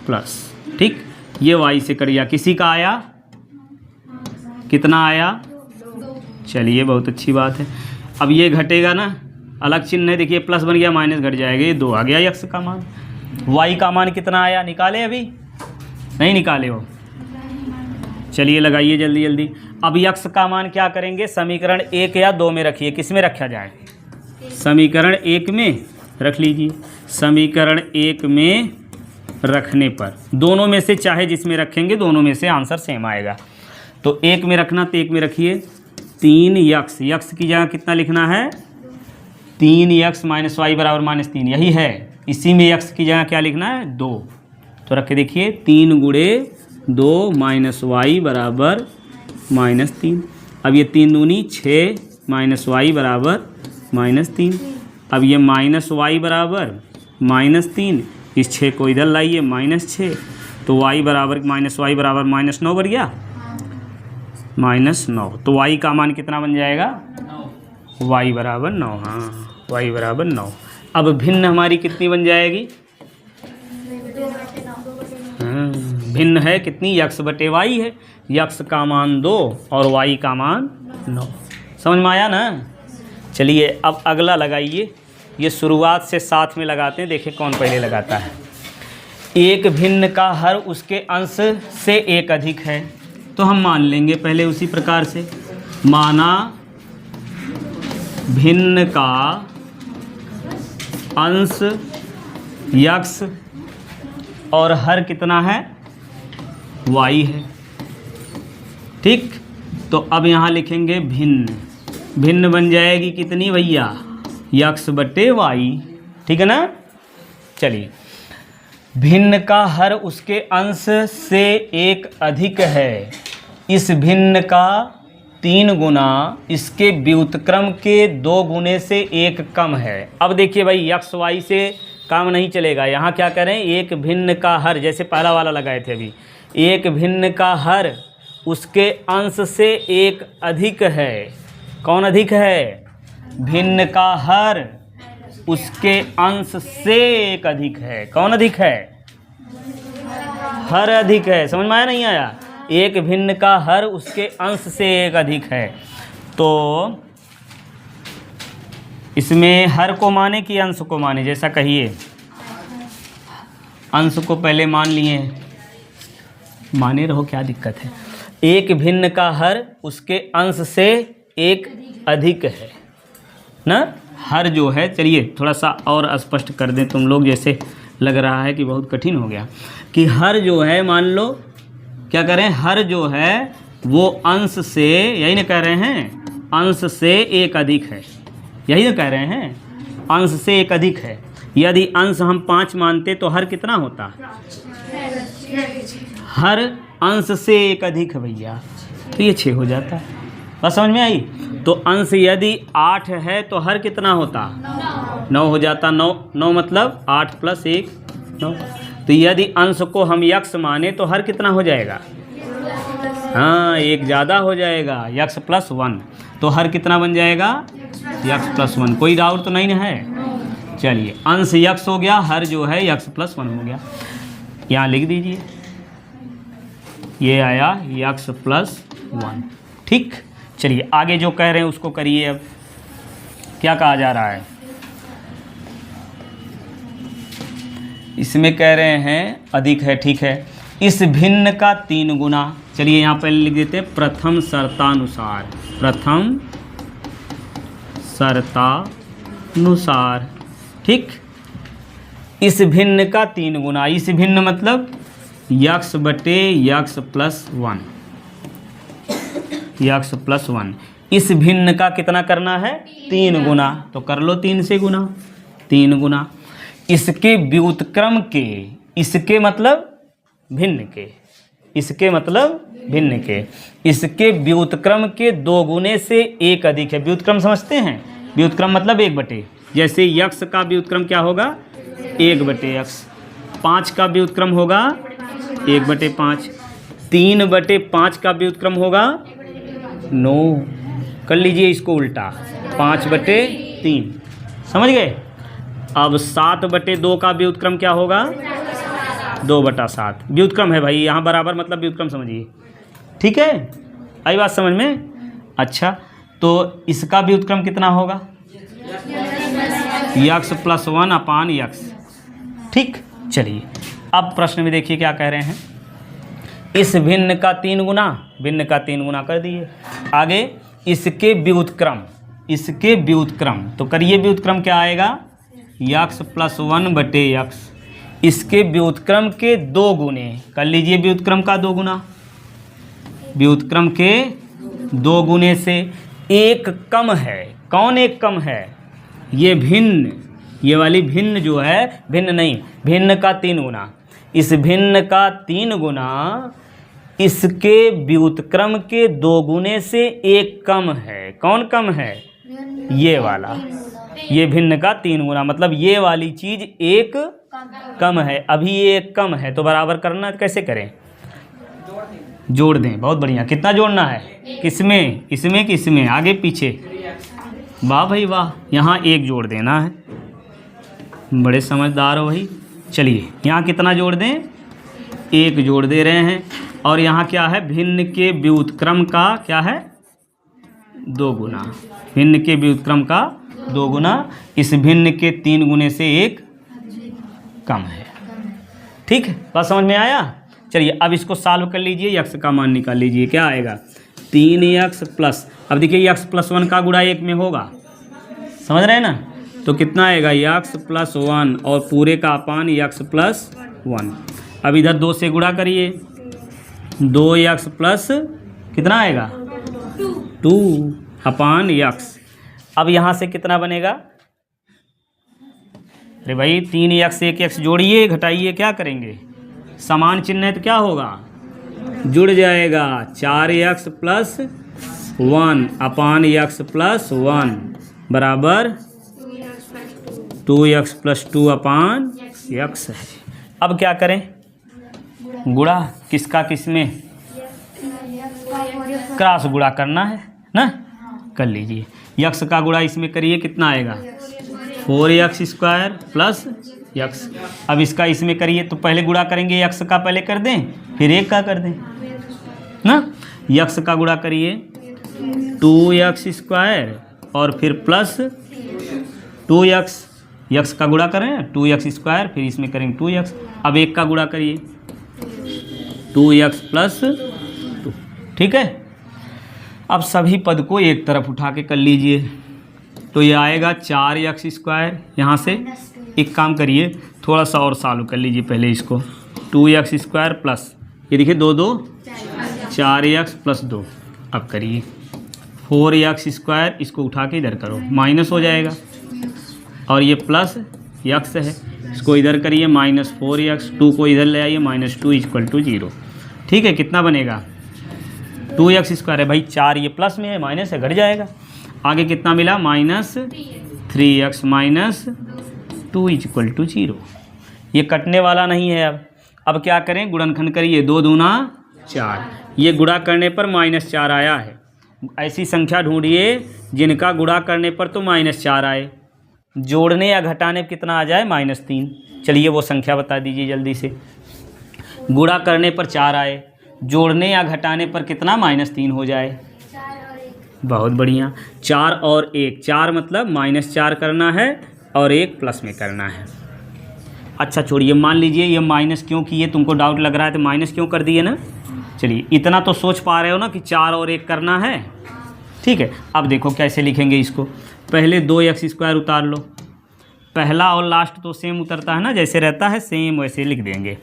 S1: प्लस, ठीक। ये y से कट गया, किसी का आया, कितना आया, चलिए बहुत अच्छी बात है। अब ये घटेगा ना, अलग चिन्ह है, देखिए प्लस बन गया, माइनस घट जाएगा, ये 2 आ गया x का मान। y का मान कितना आया, निकाले, अभी नहीं निकाले हो, चलिए लगाइए जल्दी जल्दी। अब x का मान क्या करेंगे, समीकरण 1 या 2 में रखिए, किस में रखा जाए, समीकरण 1 में रख लीजिए। समीकरण 1 में रखने पर दोनों में से चाहे जिसमें रखेंगे, दोनों में से आंसर सेम आएगा। तो 1 में रखना, तो 1 में रखिए 3x, x की जगह कितना लिखना है, 3x माइनस वाई बराबर -3, यही है। इसी में x की जगह क्या लिखना है, 2। तो रख के देखिए 3 गुणे 2 माइनस वाई बराबर -3। अब ये 3 दूनी 6 माइनस वाई बराबर -3। अब ये माइनस वाई बराबर -3, इस 6 को इधर लाइए, -6, तो y बराबर माइनस वाई बराबर -9 बन गया, -9। तो y का मान कितना बन जाएगा, y बराबर 9, हाँ y बराबर 9। अब भिन्न हमारी कितनी बन जाएगी, भिन्न है कितनी, x बटे y है, x का मान 2 और y का मान 9। समझ में आया ना। चलिए अब अगला लगाइए, ये शुरुआत से साथ में लगाते हैं, देखिए कौन पहले लगाता है। एक भिन्न का हर उसके अंश से 1 अधिक है, तो हम मान लेंगे पहले उसी प्रकार से, माना भिन्न का अंश x और हर कितना है, y है, ठीक। तो अब यहाँ लिखेंगे भिन्न, भिन्न बन जाएगी कितनी भैया, x बटे y, ठीक है ना। चलिए, भिन्न का हर उसके अंश से 1 अधिक है, इस भिन्न का 3 गुना इसके व्युत्क्रम के 2 गुने से 1 कम है। अब देखिए भाई x y से काम नहीं चलेगा, यहाँ क्या करें, एक भिन्न का हर, जैसे पहला वाला लगाए थे अभी, एक भिन्न का हर उसके अंश से 1 अधिक है। कौन अधिक है, भिन्न का हर उसके अंश से 1 अधिक है। कौन अधिक है, हर अधिक है। समझ में आया नहीं आया, एक भिन्न का हर उसके अंश से 1 अधिक है। तो इसमें हर को माने कि अंश को माने, जैसा कहिए, अंश को पहले मान लिए, माने रहो, क्या दिक्कत है। एक भिन्न का हर उसके अंश से 1 अधिक है ना, हर जो है, चलिए थोड़ा सा और स्पष्ट कर दें तुम लोग, जैसे लग रहा है कि बहुत कठिन हो गया, कि हर जो है, मान लो क्या करें, हर जो है वो अंश से, यही ना कह रहे हैं, अंश से 1 अधिक है, यही ना कह रहे हैं, अंश से 1 अधिक है। यदि अंश हम 5 मानते तो हर कितना होता, हर अंश से 1 अधिक है भैया, तो ये 6 हो जाता है। बस समझ में आई। तो अंश यदि 8 है तो हर कितना होता, 9 हो जाता। 9 मतलब 8 + 1 9। तो यदि अंश को हम x माने तो हर कितना हो जाएगा, हाँ 1 ज़्यादा हो जाएगा, x + 1। तो हर कितना बन जाएगा, x + 1। कोई डाउट तो नहीं ना है। चलिए, अंश x हो गया, हर जो है x + 1 हो गया। यहाँ लिख दीजिए, ये आया x + 1, ठीक। चलिए आगे जो कह रहे हैं उसको करिए। अब क्या कहा जा रहा है, इसमें कह रहे हैं अधिक है, ठीक है। इस भिन्न का 3 गुना, चलिए यहाँ पर लिख देते हैं प्रथम शर्तानुसार, प्रथम शर्तानुसार अनुसार। ठीक, इस भिन्न का 3 गुना, इस भिन्न मतलब यक्स बटे यक्स प्लस 1, यक्स प्लस 1। इस भिन्न का कितना करना है? 3 गुना, तो कर लो 3 से गुना, 3 गुना। इसके व्युत्क्रम के, इसके मतलब भिन्न के, इसके मतलब भिन्न के, इसके व्युत्क्रम के 2 गुने से 1 अधिक है। व्युत्क्रम समझते हैं? व्युत्क्रम मतलब 1 बटे, जैसे यक्स का व्युत्क्रम क्या होगा? 1 बटे यक्स। 5 का व्युत्क्रम होगा 1 बटे 5। 3 बटे 5 का व्युत्क्रम होगा 9। कर लीजिए इसको उल्टा, 5 बटे 3। समझ गए? अब 7 बटे 2 का व्युत्क्रम क्या होगा? 2 बटा 7। व्युत्क्रम है भाई, यहाँ बराबर मतलब व्युत्क्रम समझिए। ठीक है, आई बात समझ में? अच्छा, तो इसका व्युत्क्रम कितना होगा? यक्स प्लस 1 अपान यक्स। ठीक, चलिए अब प्रश्न में देखिए क्या कह रहे हैं। इस भिन्न का 3 गुना, भिन्न का 3 गुना कर दिए। आगे इसके व्युत्क्रम, इसके व्युत्क्रम, तो करिए व्युत्क्रम क्या आएगा? यक्स प्लस 1 बटे यक्स। इसके व्युत्क्रम के 2 गुने, कर लीजिए व्युत्क्रम का 2 गुना। व्युत्क्रम के 2 गुने से 1 कम है। कौन 1 कम है? ये भिन्न, ये वाली भिन्न जो है, भिन्न नहीं, भिन्न का 3 गुना। इस भिन्न का 3 गुना इसके व्युत्क्रम के 2 गुने से 1 कम है। कौन कम है? ये वाला, ये भिन्न का 3 गुना, मतलब ये वाली चीज 1 कम है। अभी ये 1 कम है, तो बराबर करना कैसे करें? जोड़ दें। बहुत बढ़िया। कितना जोड़ना है? किसमें? इसमें, किसमें? आगे पीछे। वाह भाई वाह, यहाँ 1 जोड़ देना है। बड़े समझदार हो भाई। चलिए यहाँ कितना जोड़ दें? 1 जोड़ दे रहे हैं। और यहाँ क्या है? भिन्न के व्युत्क्रम का क्या है? 2 गुना। भिन्न के व्युत्क्रम का 2 गुना, इस भिन्न के 3 गुने से 1 कम है। ठीक है, बात समझ में आया? चलिए अब इसको सॉल्व कर लीजिए, यक्स का मान निकाल लीजिए। क्या आएगा? 3x प्लस, अब देखिए यक्स प्लस 1 का गुणा 1 में होगा, समझ रहे हैं ना? तो कितना आएगा? यक्स प्लस 1 और पूरे का अपान यक्स प्लस 1। अब इधर 2 से गुणा करिए, 2x प्लस कितना आएगा? 2 अपान यक्स। अब यहाँ से कितना बनेगा? अरे भाई 3x 1x जोड़िए, घटाइए, क्या करेंगे? समान चिन्ह है तो क्या होगा? जुड़ जाएगा। 4x प्लस 1 अपान यक्स प्लस 1 बराबर 2x प्लस 2 अपान यक्स है। अब क्या करें? गुणा किसका किसमें? क्रॉस गुणा करना है ना, कर लीजिए। यक्स का गुणा इसमें करिए, कितना आएगा? 4x square plus x. अब इसका इसमें करिए, तो पहले गुणा करेंगे यक्स का, पहले कर दें, फिर 1 का कर दें ना। यक्स का गुणा करिए 2x स्क्वायर और फिर प्लस 2x। यक्स का गुणा करें 2x स्क्वायर, फिर इसमें करेंगे 2x। अब 1 का गुणा करिए 2x प्लस 2। ठीक है, अब सभी पद को एक तरफ उठा के कर लीजिए, तो ये आएगा 4x स्क्वायर। यहाँ से एक काम करिए, थोड़ा सा और सॉल्व कर लीजिए पहले इसको। 2x स्क्वायर प्लस, ये देखिए 2 2 4x प्लस 2। अब करिए 4x स्क्वायर, इसको उठा के इधर करो, माइनस हो जाएगा। और ये प्लस यक्स है, इसको इधर करिए, माइनस 4x। 2 को इधर ले आइए, -2 = 0। ठीक है, कितना बनेगा? 2x स्क्वायर है भाई, 4 ये प्लस में है, माइनस है, घट जाएगा। आगे कितना मिला? -3x -2 = 0। ये कटने वाला नहीं है। अब क्या करें? गुणनखंड करिए, 2 दूना 4। ये गुणा करने पर -4 आया है। ऐसी संख्या ढूंढिए जिनका गुणा करने पर तो -4 आए, जोड़ने या घटाने पर कितना आ जाए? -3। चलिए वो संख्या बता दीजिए जल्दी से। गुणा करने पर 4 आए, जोड़ने या घटाने पर कितना? -3 हो जाए। बहुत बढ़िया। 4 और 1, 4 मतलब -4 करना है और 1 प्लस में करना है। अच्छा छोड़िए, मान लीजिए ये माइनस क्यों किए, तुमको डाउट लग रहा है तो माइनस क्यों कर दिए ना। चलिए इतना तो सोच पा रहे हो ना कि 4 और 1 करना है। ठीक है, अब देखो कैसे लिखेंगे इसको। पहले 2x² उतार लो, पहला और लास्ट तो सेम उतरता है ना, जैसे रहता है सेम वैसे लिख देंगे।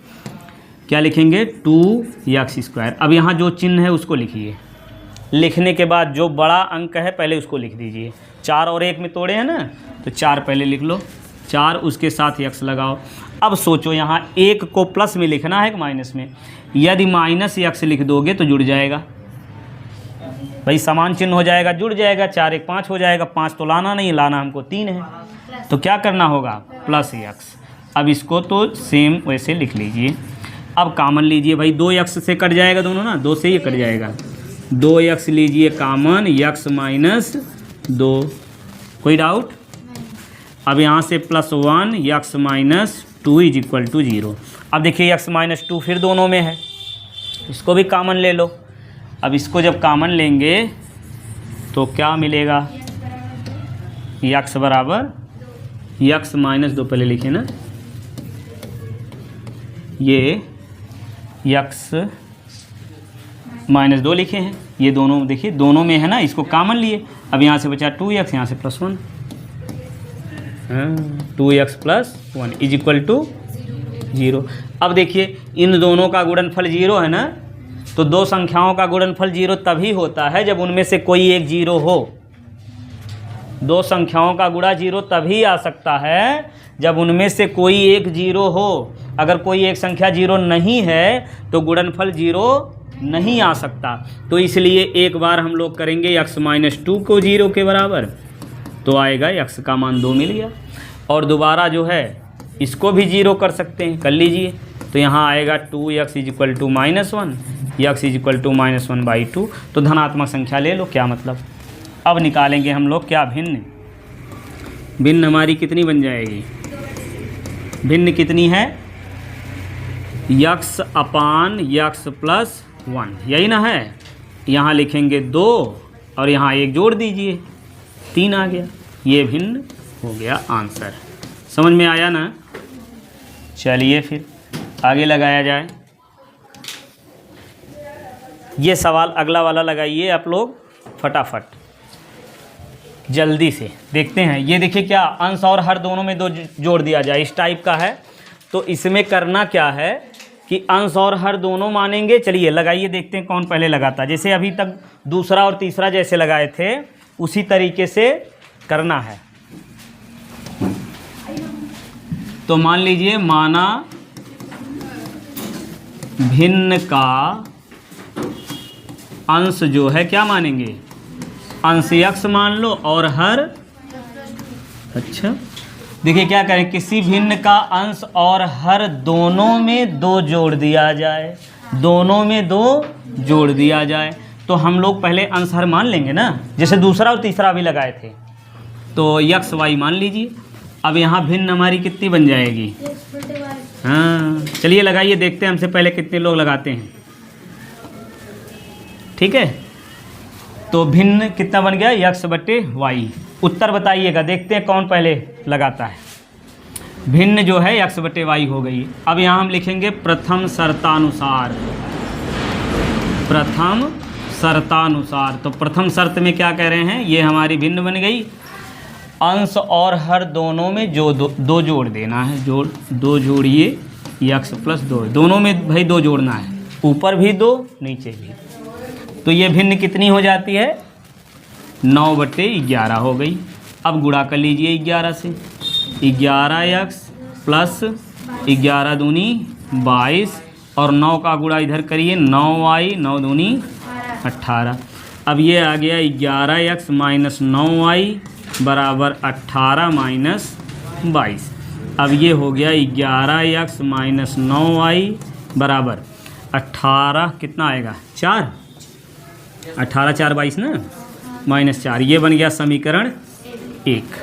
S1: क्या लिखेंगे 2x²। अब यहाँ जो चिन्ह है उसको लिखिए, लिखने के बाद जो बड़ा अंक है पहले उसको लिख दीजिए। 4 और 1 में तोड़े हैं ना, तो 4 पहले लिख लो, 4 उसके साथ x लगाओ। अब सोचो यहाँ 1 को प्लस में लिखना है कि माइनस में। यदि -x लिख दोगे तो जुड़ जाएगा, भाई समान चिन्ह हो जाएगा, जुड़ जाएगा। 4 1 5 हो जाएगा, 5 तो लाना नहीं, लाना हमको 3 है, तो क्या करना होगा +x। अब इसको तो सेम वैसे लिख लीजिए। अब कामन लीजिए भाई, 2x से कट जाएगा दोनों ना, 2 से ही कट जाएगा। 2x लीजिए कामन, x - 2, कोई डाउट? अब यहाँ से +1 x - 2 = 0। अब देखिए x - 2 फिर दोनों में है, इसको भी कामन ले लो। अब इसको जब कामन लेंगे तो क्या मिलेगा, x बराबर x - 2 पहले लिखे ना, ये x - 2 लिखे हैं, ये दोनों देखिए दोनों में है ना, इसको कामन लिए। अब यहाँ से बचा 2x, यहाँ से +1, 2x + 1 = 0। अब देखिए इन दोनों का गुणनफल 0 है ना, तो दो संख्याओं का गुणनफल 0 तभी होता है जब उनमें से कोई एक 0 हो। दो संख्याओं का गुणा 0 तभी आ सकता है जब उनमें से कोई एक 0 हो। अगर कोई एक संख्या 0 नहीं है तो गुणनफल 0 नहीं आ सकता। तो इसलिए एक बार हम लोग करेंगे x - 2 को 0 के बराबर, तो आएगा x का मान 2 मिल गया। और दोबारा जो है इसको भी 0 कर सकते हैं, कर लीजिए। तो यहाँ आएगा 2x = -1, x = -1/2। तो धनात्मक संख्या ले लो, क्या मतलब। अब निकालेंगे हम लोग क्या, भिन्न। भिन्न हमारी कितनी बन जाएगी, भिन्न कितनी है, x/x + 1, यही ना है। यहाँ लिखेंगे 2 और यहाँ 1 जोड़ दीजिए, 3 आ गया। ये भिन्न हो गया आंसर। समझ में आया ना। चलिए फिर आगे लगाया जाए। ये सवाल अगला वाला लगाइए आप लोग फटाफट, जल्दी से देखते हैं। ये देखिए क्या, अंश और हर दोनों में 2 जोड़ दिया जाए, इस टाइप का है। तो इसमें करना क्या है कि अंश और हर दोनों मानेंगे। चलिए लगाइए, देखते हैं कौन पहले लगाता है। जैसे अभी तक दूसरा और तीसरा जैसे लगाए थे उसी तरीके से करना है। तो मान लीजिए, माना भिन्न का अंश जो है क्या मानेंगे, अंश x मान लो और हर, अच्छा देखिए क्या करें, किसी भिन्न का अंश और हर दोनों में 2 जोड़ दिया जाए, दोनों में 2 जोड़ दिया जाए। तो हम लोग पहले अंश हर मान लेंगे ना, जैसे दूसरा और तीसरा भी लगाए थे। तो x y मान लीजिए। अब यहाँ भिन्न हमारी कितनी बन जाएगी, हाँ चलिए लगाइए, देखते हैं हमसे पहले कितने लोग लगाते हैं। ठीक है, तो भिन्न कितना बन गया, x/y। उत्तर बताइएगा, देखते हैं कौन पहले लगाता है। भिन्न जो है x/y हो गई। अब यहाँ हम लिखेंगे प्रथम शर्तानुसार, प्रथम शर्तानुसार। तो प्रथम शर्त में क्या कह रहे हैं, ये हमारी भिन्न बन गई। अंश और हर दोनों में जो 2 जोड़ देना है, 2 जोड़िए, x + 2, दोनों में भाई 2 जोड़ना है, ऊपर भी 2 नीचे भी। तो ये भिन्न कितनी हो जाती है, 9/11 हो गई। अब गुणा कर लीजिए 11 से, 11x + 11 दूनी 22 और 9 का गुणा इधर करिए, 9y, 9 दूनी 18। अब ये आ गया 11x - 9y बराबर 18 - 22। अब ये हो गया 11x - 9y बराबर 18, कितना आएगा 4, 18 4 22 ना, -4। ये बन गया समीकरण 1।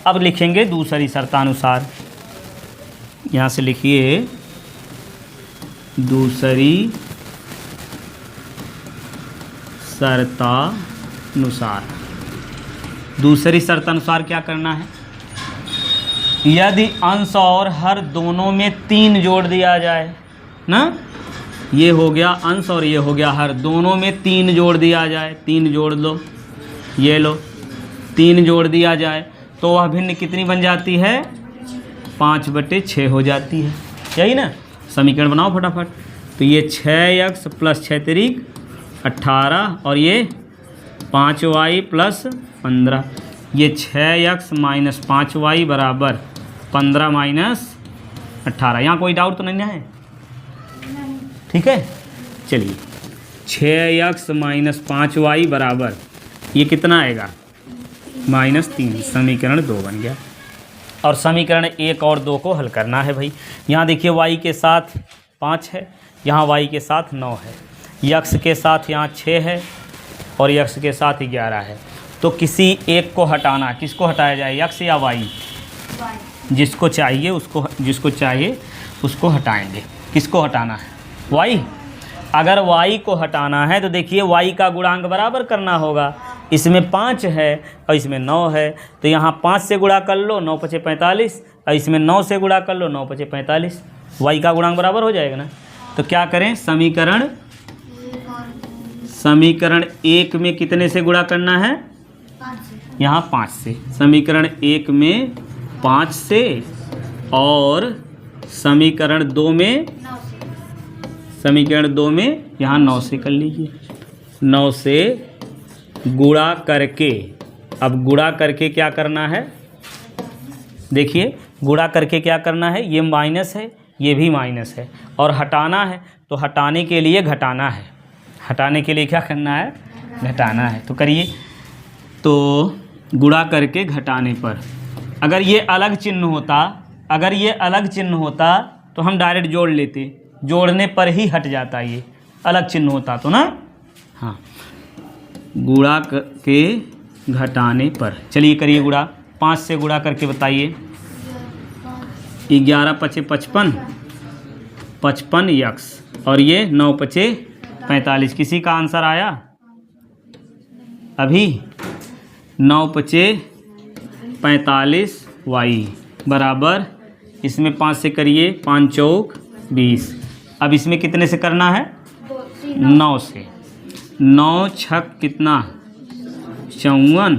S1: अब लिखेंगे दूसरी शर्तानुसार, यहाँ से लिखिए दूसरी शर्तानुसार। दूसरी शर्तानुसार क्या करना है, यदि अंश और हर दोनों में 3 जोड़ दिया जाए ना, ये हो गया अंश और ये हो गया हर, दोनों में 3 जोड़ दिया जाए। 3 जोड़ लो, ये लो 3 जोड़ दिया जाए तो वह भिन्न कितनी बन जाती है? 5/6 हो जाती है। यही ना? समीकरण बनाओ फटाफट। तो ये 6x + 6 तिरिक 18 और ये 5y + 15। ये 6x - 5y बराबर 15 - 18। यहाँ कोई डाउट तो नहीं है? ठीक है, चलिए 6x - 5y बराबर ये कितना आएगा? -3। समीकरण 2 बन गया। और समीकरण 1 और 2 को हल करना है भाई। यहाँ देखिए y के साथ 5 है, यहाँ y के साथ 9 है, x के साथ यहाँ 6 है और x के साथ 11 है। तो किसी एक को हटाना, किसको हटाया जाए, x या y? जिसको चाहिए उसको हटाएंगे। किसको हटाना है? y। अगर y को हटाना है तो देखिए y का गुणांक बराबर करना होगा। इसमें 5 है और इसमें 9 है, तो यहाँ 5 से गुणा कर लो, 9 × 5 = 45, और इसमें 9 से गुणा कर लो, 9 × 5 = 45। y का गुणांक बराबर हो जाएगा ना? तो क्या करें, समीकरण 1 में कितने से गुणा करना है? यहाँ 5 से। समीकरण 1 में 5 से और समीकरण 2 में यहाँ 9 से कर लीजिए। 9 से गुणा करके, अब गुणा करके क्या करना है? देखिए गुणा करके क्या करना है, ये माइनस है, ये भी माइनस है, और हटाना है तो हटाने के लिए घटाना है। हटाने के लिए क्या करना है? घटाना है। तो करिए। तो गुणा करके घटाने पर अगर ये अलग चिन्ह होता तो हम डायरेक्ट जोड़ लेते। जोड़ने पर ही हट जाता, ये अलग चिन्ह होता तो ना। हाँ, गुणा के घटाने पर। चलिए करिए गुणा। 5 से गुणा करके बताइए। 11 × 5 = 55, 55x, और ये 9 × 5 = 45। किसी का आंसर आया अभी? 9 × 5 = 45y बराबर, इसमें 5 से करिए, 5 × 4 = 20। अब इसमें कितने से करना है? 9 से। 9 × 6 कितना? 54,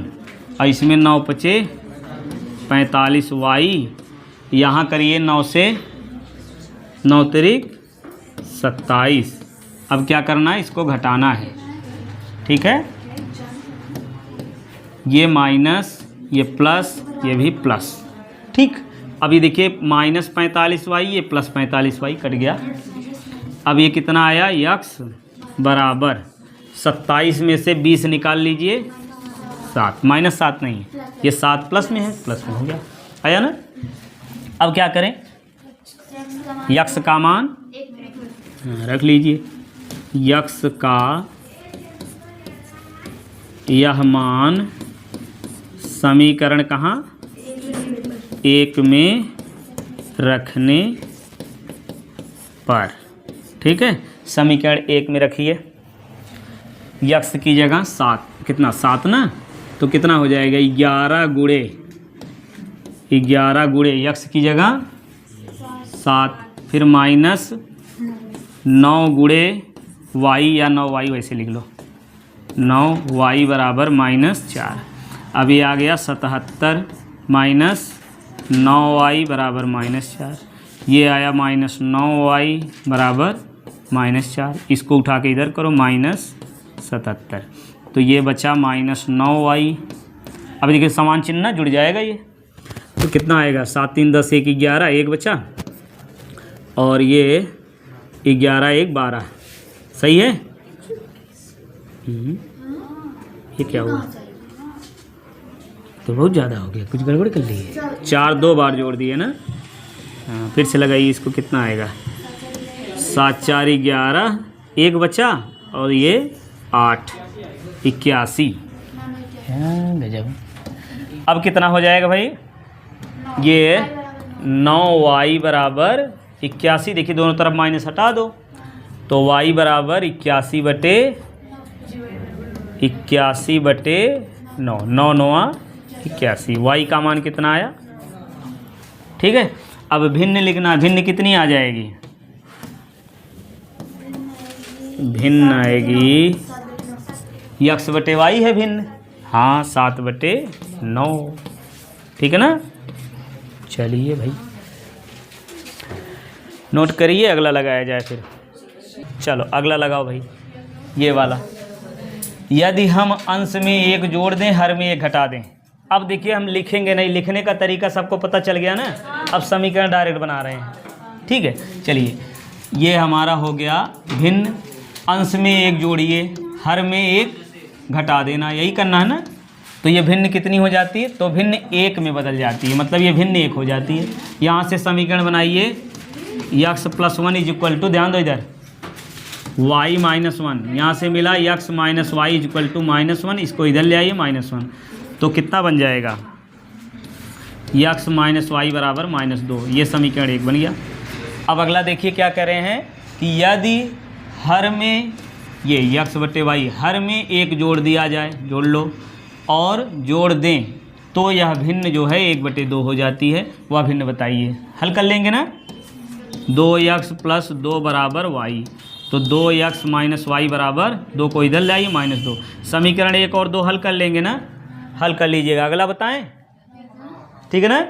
S1: और इसमें 9 × 5 = 45y। यहाँ करिए 9 से 9 तिरिक 27। अब क्या करना है? इसको घटाना है। ठीक है, ये माइनस, ये प्लस, ये भी प्लस। ठीक, अभी देखिए -45y, ये +45y कट गया। अब ये कितना आया? x बराबर 27 में से 20 निकाल लीजिए, 7। -7 नहीं, ये 7 प्लस में है, प्लस में हो गया। आया ना? अब क्या करें? x का मान रख लीजिए। x का यह मान समीकरण कहाँ? 1 में रखने पर। ठीक है, समीकरण 1 में रखिए। x की जगह 7, कितना? 7 ना, तो कितना हो जाएगा? 11 गुणे x की जगह 7, फिर माइनस 9 गुणे y, या 9y वैसे लिख लो, 9y बराबर -4। अब ये आ गया 77 माइनस 9y बराबर -4। ये आया -9y बराबर -4। इसको उठा के इधर करो, -77। तो ये बचा -9y। अब देखिए समान चिन्ह ना जुड़ जाएगा ये, तो कितना आएगा? 7 3 10 1 11, 1 बचा, और ये 11 1 12। सही है? ये क्या हुआ? तो बहुत ज़्यादा हो गया, कुछ गड़बड़ कर ली है। 4 2 बार जोड़ दिए ना। हाँ, फिर से लगाइए इसको, कितना आएगा? 7 4 11, 1 बचा, और ये 8 81। गजब। अब कितना हो जाएगा भाई? ये 9y बराबर 81। देखिए दोनों तरफ माइनस हटा दो, तो y बराबर 81/9। 9 9 81। y का मान कितना आया? ठीक है, अब भिन्न लिखना। भिन्न कितनी आ जाएगी? भिन्न आएगी x/y है भिन्न, हाँ 7/9, ठीक है ना। चलिए भाई नोट करिए, अगला लगाया जाए फिर। चलो अगला लगाओ भाई, ये वाला। यदि हम अंश में 1 जोड़ दें, हर में 1 घटा दें। अब देखिए हम लिखेंगे नहीं, लिखने का तरीका सबको पता चल गया ना। अब समीकरण डायरेक्ट बना रहे हैं, ठीक है। चलिए ये हमारा हो गया भिन्न, अंश में 1 जोड़िए, हर में 1 घटा देना, यही करना है ना। तो ये भिन्न कितनी हो जाती है, तो भिन्न 1 में बदल जाती है, मतलब ये भिन्न 1 हो जाती है। यहाँ से समीकरण बनाइए, x + 1 = ध्यान दो इधर, y - 1, यहाँ से मिला x - y = -1, इसको इधर ले आइए -1, तो कितना बन जाएगा, x - y = -2। ये समीकरण 1 बन गया। अब अगला देखिए क्या कर रहे हैं कि यदि हर में ये x/y हर में 1 जोड़ दिया जाए, जोड़ लो और जोड़ दें, तो यह भिन्न जो है 1/2 हो जाती है। वह भिन्न बताइए, हल कर लेंगे ना। 2x + 2 = y, तो 2x - y = 2 को इधर ले आइए -2। समीकरण 1 और 2 हल कर लेंगे ना, हल कर लीजिएगा। अगला बताएं, ठीक है ना।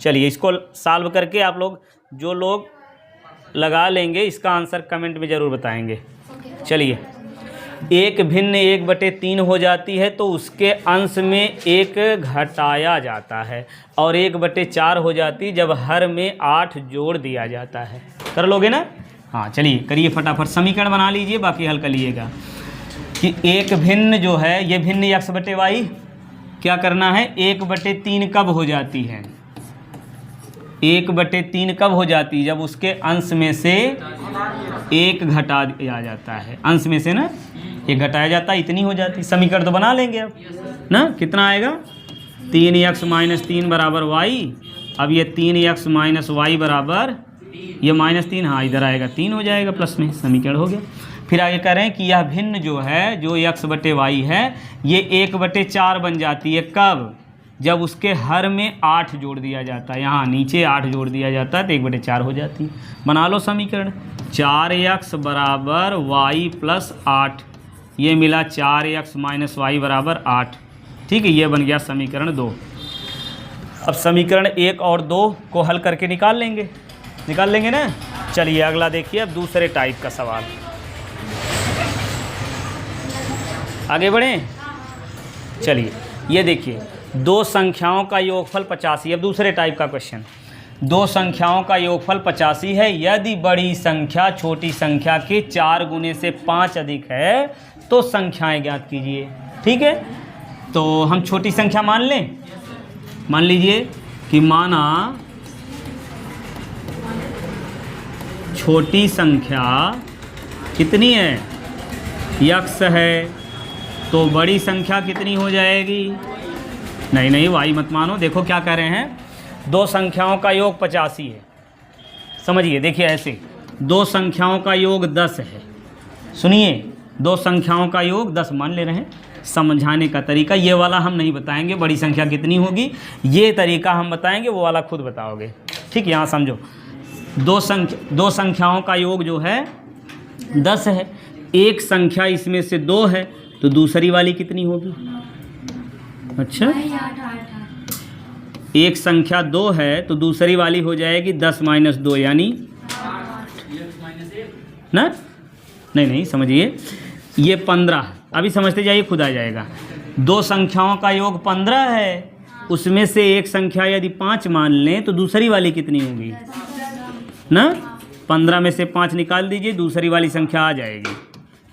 S1: चलिए इसको सॉल्व करके आप लोग, जो लोग लगा लेंगे, इसका आंसर कमेंट में ज़रूर बताएंगे। चलिए, एक भिन्न 1/3 हो जाती है तो उसके अंश में 1 घटाया जाता है, और 1/4 हो जाती जब हर में 8 जोड़ दिया जाता है। कर लोगे ना। हाँ चलिए करिए फटाफट, समीकरण बना लीजिए, बाकी हल कर लीजिएगा। कि एक भिन्न जो है, ये भिन्न x/y क्या करना है, 1/3 कब हो जाती है, 1/3 कब हो जाती है, जब उसके अंश में से 1 घटा दिया जाता है। अंश में से ना 1 घटाया जाता है, इतनी हो जाती। समीकरण तो बना लेंगे अब ना। कितना आएगा, 3x - 3 = y। अब ये 3x - y बराबर ये -3, हाँ इधर आएगा 3 हो जाएगा प्लस में, समीकरण हो गया। फिर आगे कह रहे हैं कि यह भिन्न जो है, जो x/y है, ये 1/4 बन जाती है। कब, जब उसके हर में 8 जोड़ दिया जाता है। यहाँ नीचे 8 जोड़ दिया जाता है तो 1/4 हो जाती है। बना लो समीकरण, 4x = y + 8, ये मिला 4x - y = 8, ठीक है। ये बन गया समीकरण 2। अब समीकरण 1 और 2 को हल करके निकाल लेंगे ना। चलिए अगला देखिए, अब दूसरे टाइप का सवाल, आगे बढ़ें। चलिए ये देखिए, 2 संख्याओं का योगफल 85। अब दूसरे टाइप का क्वेश्चन, 2 संख्याओं का योगफल 85 है। यदि बड़ी संख्या छोटी संख्या के 4 गुने से 5 अधिक है तो संख्याएं ज्ञात कीजिए, ठीक है। तो हम छोटी संख्या मान लें, मान लीजिए कि माना छोटी संख्या कितनी है, x है, तो बड़ी संख्या कितनी हो जाएगी, नहीं वाई मत मानो। देखो क्या कह रहे हैं, 2 संख्याओं का योग 85 है। समझिए, देखिए ऐसे 2 संख्याओं का योग 10 है। सुनिए, 2 संख्याओं का योग 10 मान ले रहे हैं। समझाने का तरीका ये वाला हम नहीं बताएंगे, बड़ी संख्या कितनी होगी ये तरीका हम बताएंगे, वो वाला खुद बताओगे, ठीक। यहाँ समझो, 2 संख्याओं का योग जो है 10 है। एक संख्या इसमें से 2 है, तो दूसरी वाली कितनी होगी, अच्छा एक संख्या 2 है तो दूसरी वाली हो जाएगी 10 - 2 यानी ना, नहीं समझिए, ये 15। अभी समझते जाइए, खुद आ जाएगा। 2 संख्याओं का योग 15 है, उसमें से एक संख्या यदि 5 मान लें तो दूसरी वाली कितनी होगी ना। 15 में से 5 निकाल दीजिए, दूसरी वाली संख्या आ जाएगी।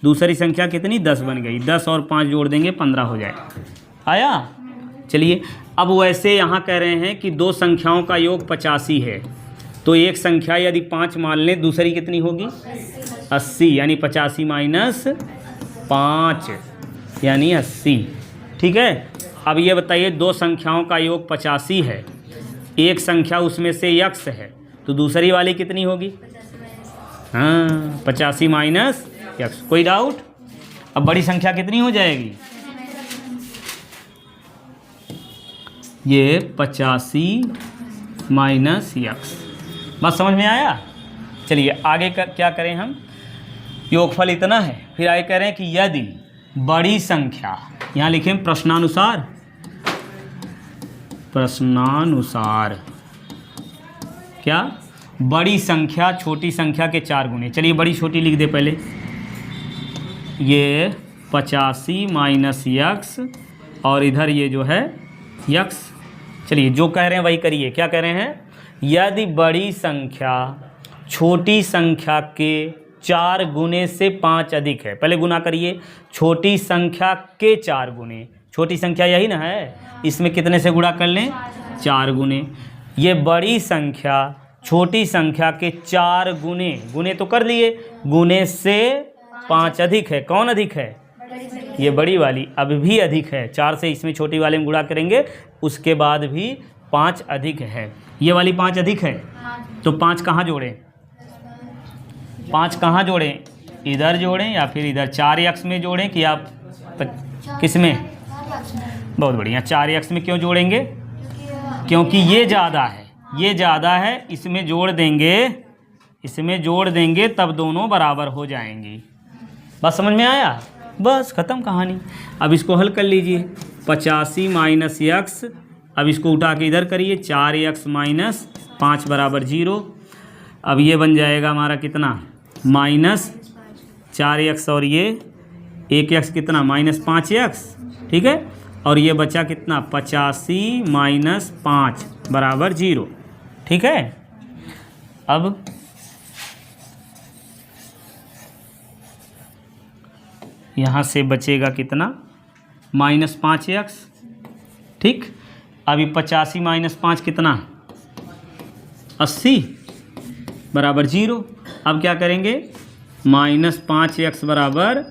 S1: दूसरी संख्या कितनी, 10 बन गई। 10 और 5 जोड़ देंगे 15 हो जाएगा। आया। चलिए अब वैसे यहाँ कह रहे हैं कि 2 संख्याओं का योग 85 है, तो एक संख्या यदि 5 मान लें, दूसरी कितनी होगी 80, यानी 85 - 5 यानी 80, ठीक है। अब ये बताइए, 2 संख्याओं का योग 85 है, एक संख्या उसमें से x है, तो दूसरी वाली कितनी होगी, हाँ 85 - x। कोई डाउट। अब बड़ी संख्या कितनी हो जाएगी, ये 85 - x। बात समझ में आया। चलिए आगे क्या करें हम, योगफल इतना है। फिर आगे कह रहे हैं कि यदि बड़ी संख्या यहाँ लिखें प्रश्नानुसार, प्रश्नानुसार क्या, बड़ी संख्या छोटी संख्या के 4 गुने। चलिए बड़ी छोटी लिख दे पहले, ये 85 माइनस यक्स और इधर ये जो है यक्स। चलिए जो कह रहे हैं वही करिए। क्या कह रहे हैं, यदि बड़ी संख्या छोटी संख्या के 4 गुने से 5 अधिक है। पहले गुना करिए, छोटी संख्या के 4 गुने, छोटी संख्या यही ना है, इसमें कितने से गुणा कर लें, 4 गुने। ये बड़ी संख्या छोटी संख्या के 4 गुने, गुने तो कर लिए, गुने से 5 अधिक है। कौन अधिक है, ये बड़ी वाली अब भी अधिक है। 4 से इसमें छोटी वाले में गुणा करेंगे, उसके बाद भी 5 अधिक है। ये वाली 5 अधिक है, तो 5 कहाँ जोड़ें, 5 कहाँ जोड़ें, इधर जोड़ें या फिर इधर 4x में जोड़ें कि आप किस में, बहुत बढ़िया, 4x में क्यों जोड़ेंगे, क्योंकि ये ज़्यादा है, ये ज़्यादा है, इसमें जोड़ देंगे, इसमें जोड़ देंगे तब दोनों बराबर हो जाएंगी। बस समझ में आया, बस ख़त्म कहानी। अब इसको हल कर लीजिए, 85 माइनस यक्स, अब इसको उठा के इधर करिए, 4x माइनस 5 बराबर 0। अब ये बन जाएगा हमारा कितना, माइनस 4x और ये 1x कितना, माइनस 5x, ठीक है। और ये बचा कितना, 85 माइनस 5 बराबर 0, ठीक है। अब यहाँ से बचेगा कितना, माइनस 5x, ठीक। अभी 85 माइनस 5 कितना, 80 बराबर 0। अब क्या करेंगे, माइनस 5x बराबर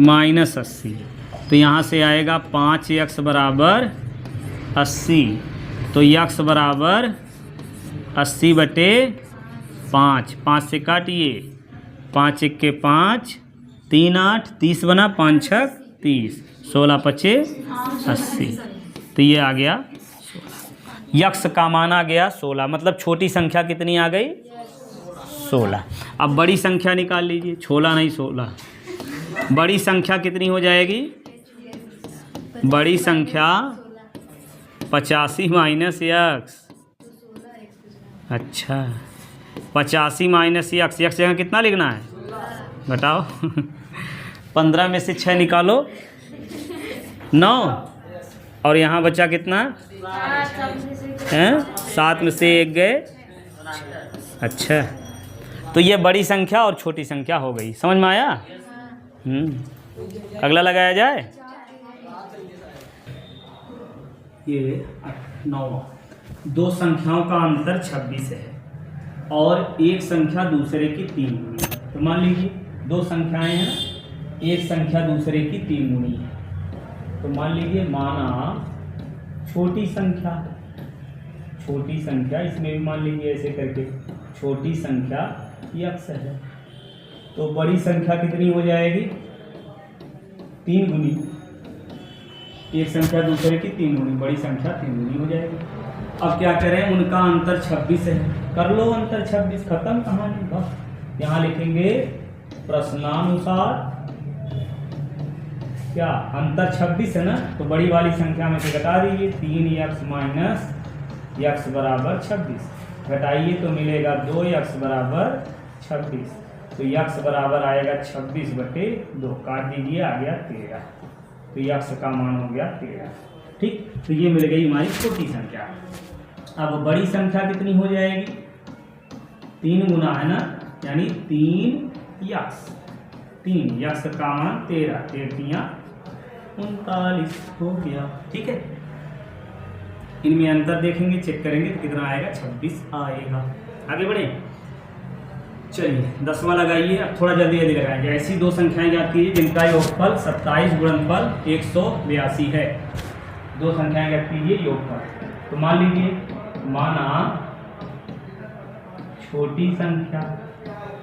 S1: माइनस 80, तो यहाँ से आएगा 5x बराबर 80, तो x बराबर 80 बटे 5, 5 से काटिए, 5 1 के 5, 3 8, 30 बना, 5 6 30, 16 5 80, तो ये आ गया 16। यक्स का मान आ गया 16, मतलब छोटी संख्या कितनी आ गई, 16। अब बड़ी संख्या निकाल लीजिए, 16 नहीं 16, बड़ी संख्या कितनी हो जाएगी, बड़ी संख्या 85 माइनस यक्स, अच्छा 85 माइनस यक्स, यक्स जगह कितना लिखना है बताओ 15 में से 6 निकालो 9, और यहाँ बचा कितना हैं, 7 में से 1 गए, अच्छा। तो ये बड़ी संख्या और छोटी संख्या हो गई, समझ में आया। अगला लगाया जाए, ये 9, दो संख्याओं का अंतर 26 है और एक संख्या दूसरे की 3 गुनी है। तो मान लीजिए दो संख्याएं हैं, एक संख्या दूसरे की 3 गुनी है। तो मान लीजिए, माना छोटी संख्या, छोटी संख्या, इसमें भी मान लीजिए ऐसे करके छोटी संख्या यक्स है, तो बड़ी संख्या कितनी हो जाएगी, 3 गुनी, एक संख्या दूसरे की 3 गुनी, बड़ी संख्या 3 गुनी हो जाएगी। अब क्या करें, उनका अंतर 26 है, कर लो अंतर 26, खत्म कहानी। बस यहाँ लिखेंगे प्रश्नानुसार, क्या अंतर 26 है ना, तो बड़ी वाली संख्या में से घटा दीजिए, 3x माइनस x बराबर 26, घटाइए तो मिलेगा 2x बराबर 26, तो x बराबर आएगा 26 बटे 2, काट दीजिए, आ गया 13, तो x का मान हो गया 13, ठीक। तो ये मिल गई हमारी छोटी संख्या। अब बड़ी संख्या कितनी हो जाएगी, 3 गुना है ना, यानी 3x, 3x का मान 13, 13 39 हो गया, ठीक है। इनमें अंतर देखेंगे, चेक करेंगे तो कितना आएगा, 26 आएगा। आगे बढ़े, चलिए 10वां लगाइए। अब थोड़ा जल्दी जल्दी लगाएंगे। ऐसी दो संख्याएं ज्ञात कीजिए जिनका योगफल 27 गुणनफल 182 है। दो संख्याएं ज्ञात कीजिए योगफल। तो मान लीजिए, माना छोटी संख्या,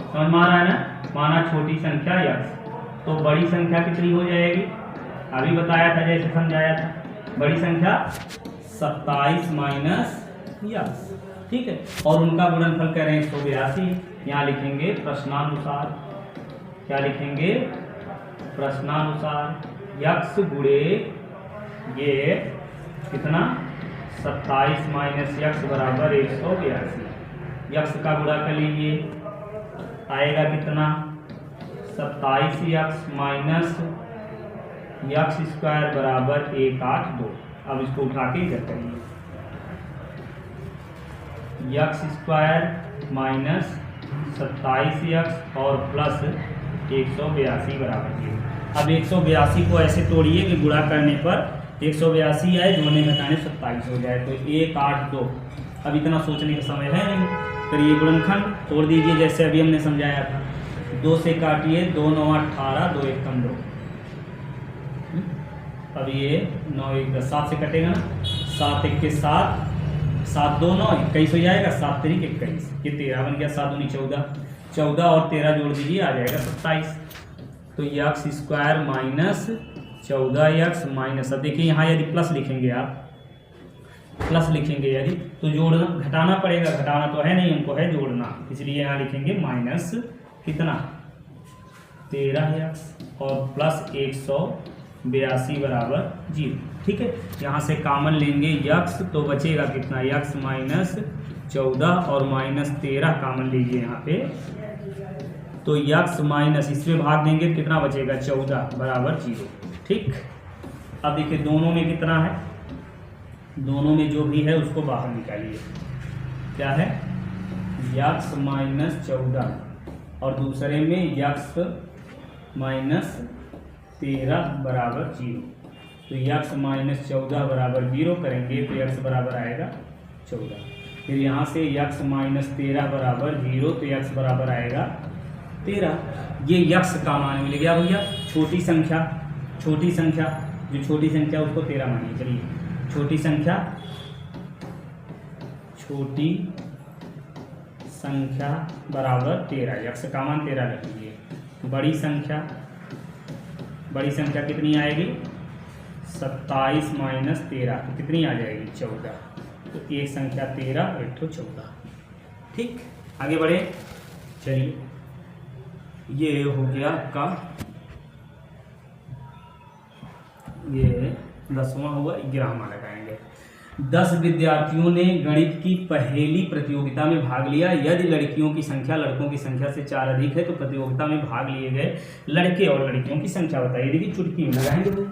S1: समझ में आ रहा है ना, माना छोटी संख्या यक्स, तो बड़ी संख्या कितनी हो जाएगी, अभी बताया था जैसे समझाया था, बड़ी संख्या 27 माइनस यक्स, ठीक है। और उनका गुणनफल कह रहे हैं 182, यहाँ लिखेंगे प्रश्नानुसार, क्या लिखेंगे प्रश्नानुसार यक्स गुणे ये कितना 27 माइनस यक्स बराबर 182। यक्स का गुणा कर लीजिए, आएगा कितना 27 यक्स माइनस यक्स स्क्वायर बराबर 182। अब इसको उठा के इधर करिए, यक्स स्क्वायर माइनस 27 यक्स और प्लस 182 बराबर 0। अब 182 को ऐसे तोड़िए कि गुणा करने पर 182 आए, जोड़ने घटाने 27 हो जाए, तो 182। अब इतना सोचने का समय है नहीं, करिए गुणनखंड, तोड़ दीजिए जैसे अभी हमने समझाया था। 2 से काटिए, 2 9 18, 2 1 कम 2। अब ये 9 1 10, 7 से कटेगा ना, 7 1 के 7, 7 2 9 21 हो जाएगा, 7 3 21, ये 13 बन गया, 7 दूनी 14, 14 और 13 जोड़ दीजिए, आ जाएगा 27। तो x square minus 14 x minus, अब देखिए यहाँ यदि प्लस लिखेंगे आप, प्लस लिखेंगे यदि, तो जोड़ना घटाना पड़ेगा, घटाना तो है नहीं, हमको है जोड़ना, इसलिए यहाँ लिखेंगे माइनस कितना 13 यक्स और प्लस 182 बराबर 0। ठीक है, यहाँ से कामन लेंगे यक्स, तो बचेगा कितना यक्स माइनस 14 और माइनस 13 कामन लीजिए यहाँ पे, तो यक्स माइनस इसमें भाग देंगे कितना बचेगा 14 बराबर 0। ठीक, अब देखिए दोनों में कितना है, दोनों में जो भी है उसको बाहर निकालिए, क्या है यक्स माइनस 14 और दूसरे में यक्स माइनस 13 बराबर 0। तो यक्स माइनस 14 बराबर 0 करेंगे तो यक्स बराबर आएगा 14। फिर यहाँ से यक्स माइनस 13 बराबर 0, तो यक्स बराबर आएगा 13। ये यक्स का मान मिल गया भैया। छोटी संख्या, छोटी संख्या, जो छोटी संख्या उसको 13 मानिए। चलिए, छोटी संख्या, छोटी संख्या बराबर 13, यक्स का मान 13 रख लीजिए। बड़ी संख्या, बड़ी संख्या कितनी आएगी 27 माइनस 13, तो कितनी आ जाएगी 14। तो एक संख्या 13 और एक तो 14। ठीक, आगे बढ़े। चलिए, ये हो गया आपका, ये 10वां हुआ। 11वां लगाएंगे। 10 विद्यार्थियों ने गणित की पहेली प्रतियोगिता में भाग लिया। यदि लड़कियों की संख्या लड़कों की संख्या से 4 अधिक है तो प्रतियोगिता में भाग लिए गए लड़के और लड़कियों की संख्या बताइए। देखिए चुटकी में लगाएंगे तो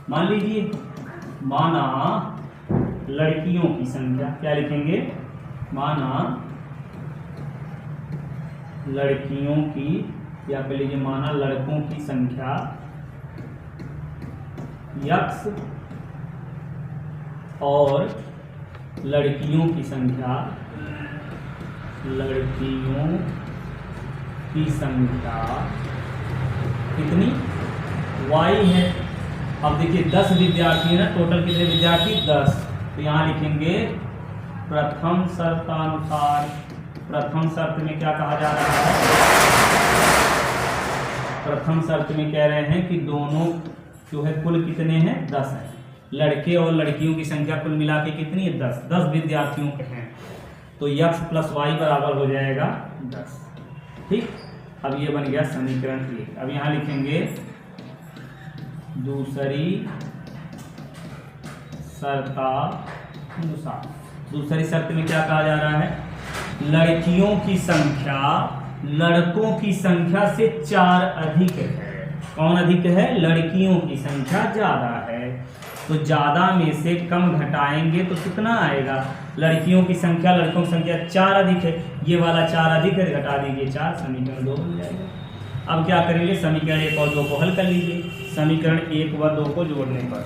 S1: मान लीजिए, माना लड़कियों की संख्या, क्या लिखेंगे, माना लड़कियों की, या कह लीजिए माना लड़कों की संख्या यक्स और लड़कियों की संख्या, लड़कियों की संख्या कितनी वाई है। अब देखिए 10 विद्यार्थी है ना, टोटल कितने विद्यार्थी 10। तो यहाँ लिखेंगे प्रथम शर्तानुसार। प्रथम शर्त में क्या कहा जा रहा है, प्रथम शर्त में कह रहे हैं कि दोनों जो है कुल कितने हैं 10 हैं। लड़के और लड़कियों की संख्या कुल मिला के कितनी है 10। 10 विद्यार्थियों के हैं, तो यक्स प्लस वाई बराबर हो जाएगा 10। ठीक, अब ये बन गया समीकरण 1। अब यहाँ लिखेंगे दूसरी शर्तानुसार। दूसरी शर्त में क्या कहा जा रहा है, लड़कियों की संख्या लड़कों की संख्या से 4 अधिक है। कौन अधिक है, लड़कियों की संख्या ज़्यादा है। तो ज़्यादा में से कम घटाएंगे तो कितना आएगा, लड़कियों की संख्या लड़कों की संख्या 4 अधिक है, ये वाला 4 अधिक है, घटा दीजिए 4, समीकरण 2 बन जाएगा। अब क्या करेंगे, समीकरण 1 और 2 को हल कर लीजिए। समीकरण 1 व 2 को जोड़ने पर,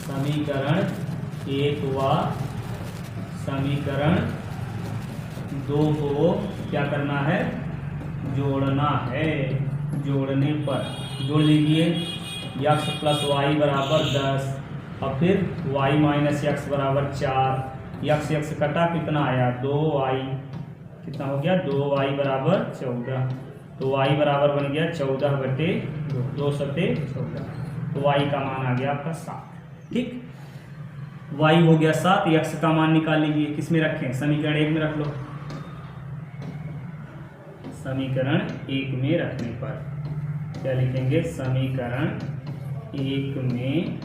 S1: समीकरण 1 व समीकरण 2 को क्या करना है, जोड़ना है। जोड़ने पर जोड़ लीजिए, यक्स प्लस वाई बराबर 10 और फिर वाई माइनस यक्स बराबर 4। यक्स यक्स कटा, कितना आया 2y, कितना हो गया 2y बराबर 14। तो y बराबर बन गया 14 बटे 2 सते 14। तो y का मान आ गया आपका 7। ठीक, y हो गया 7, यक्स का मान निकाल लीजिए। किस में रखें, समीकरण 1 में रख लो। समीकरण 1 में रखने पर क्या लिखेंगे, समीकरण 1 में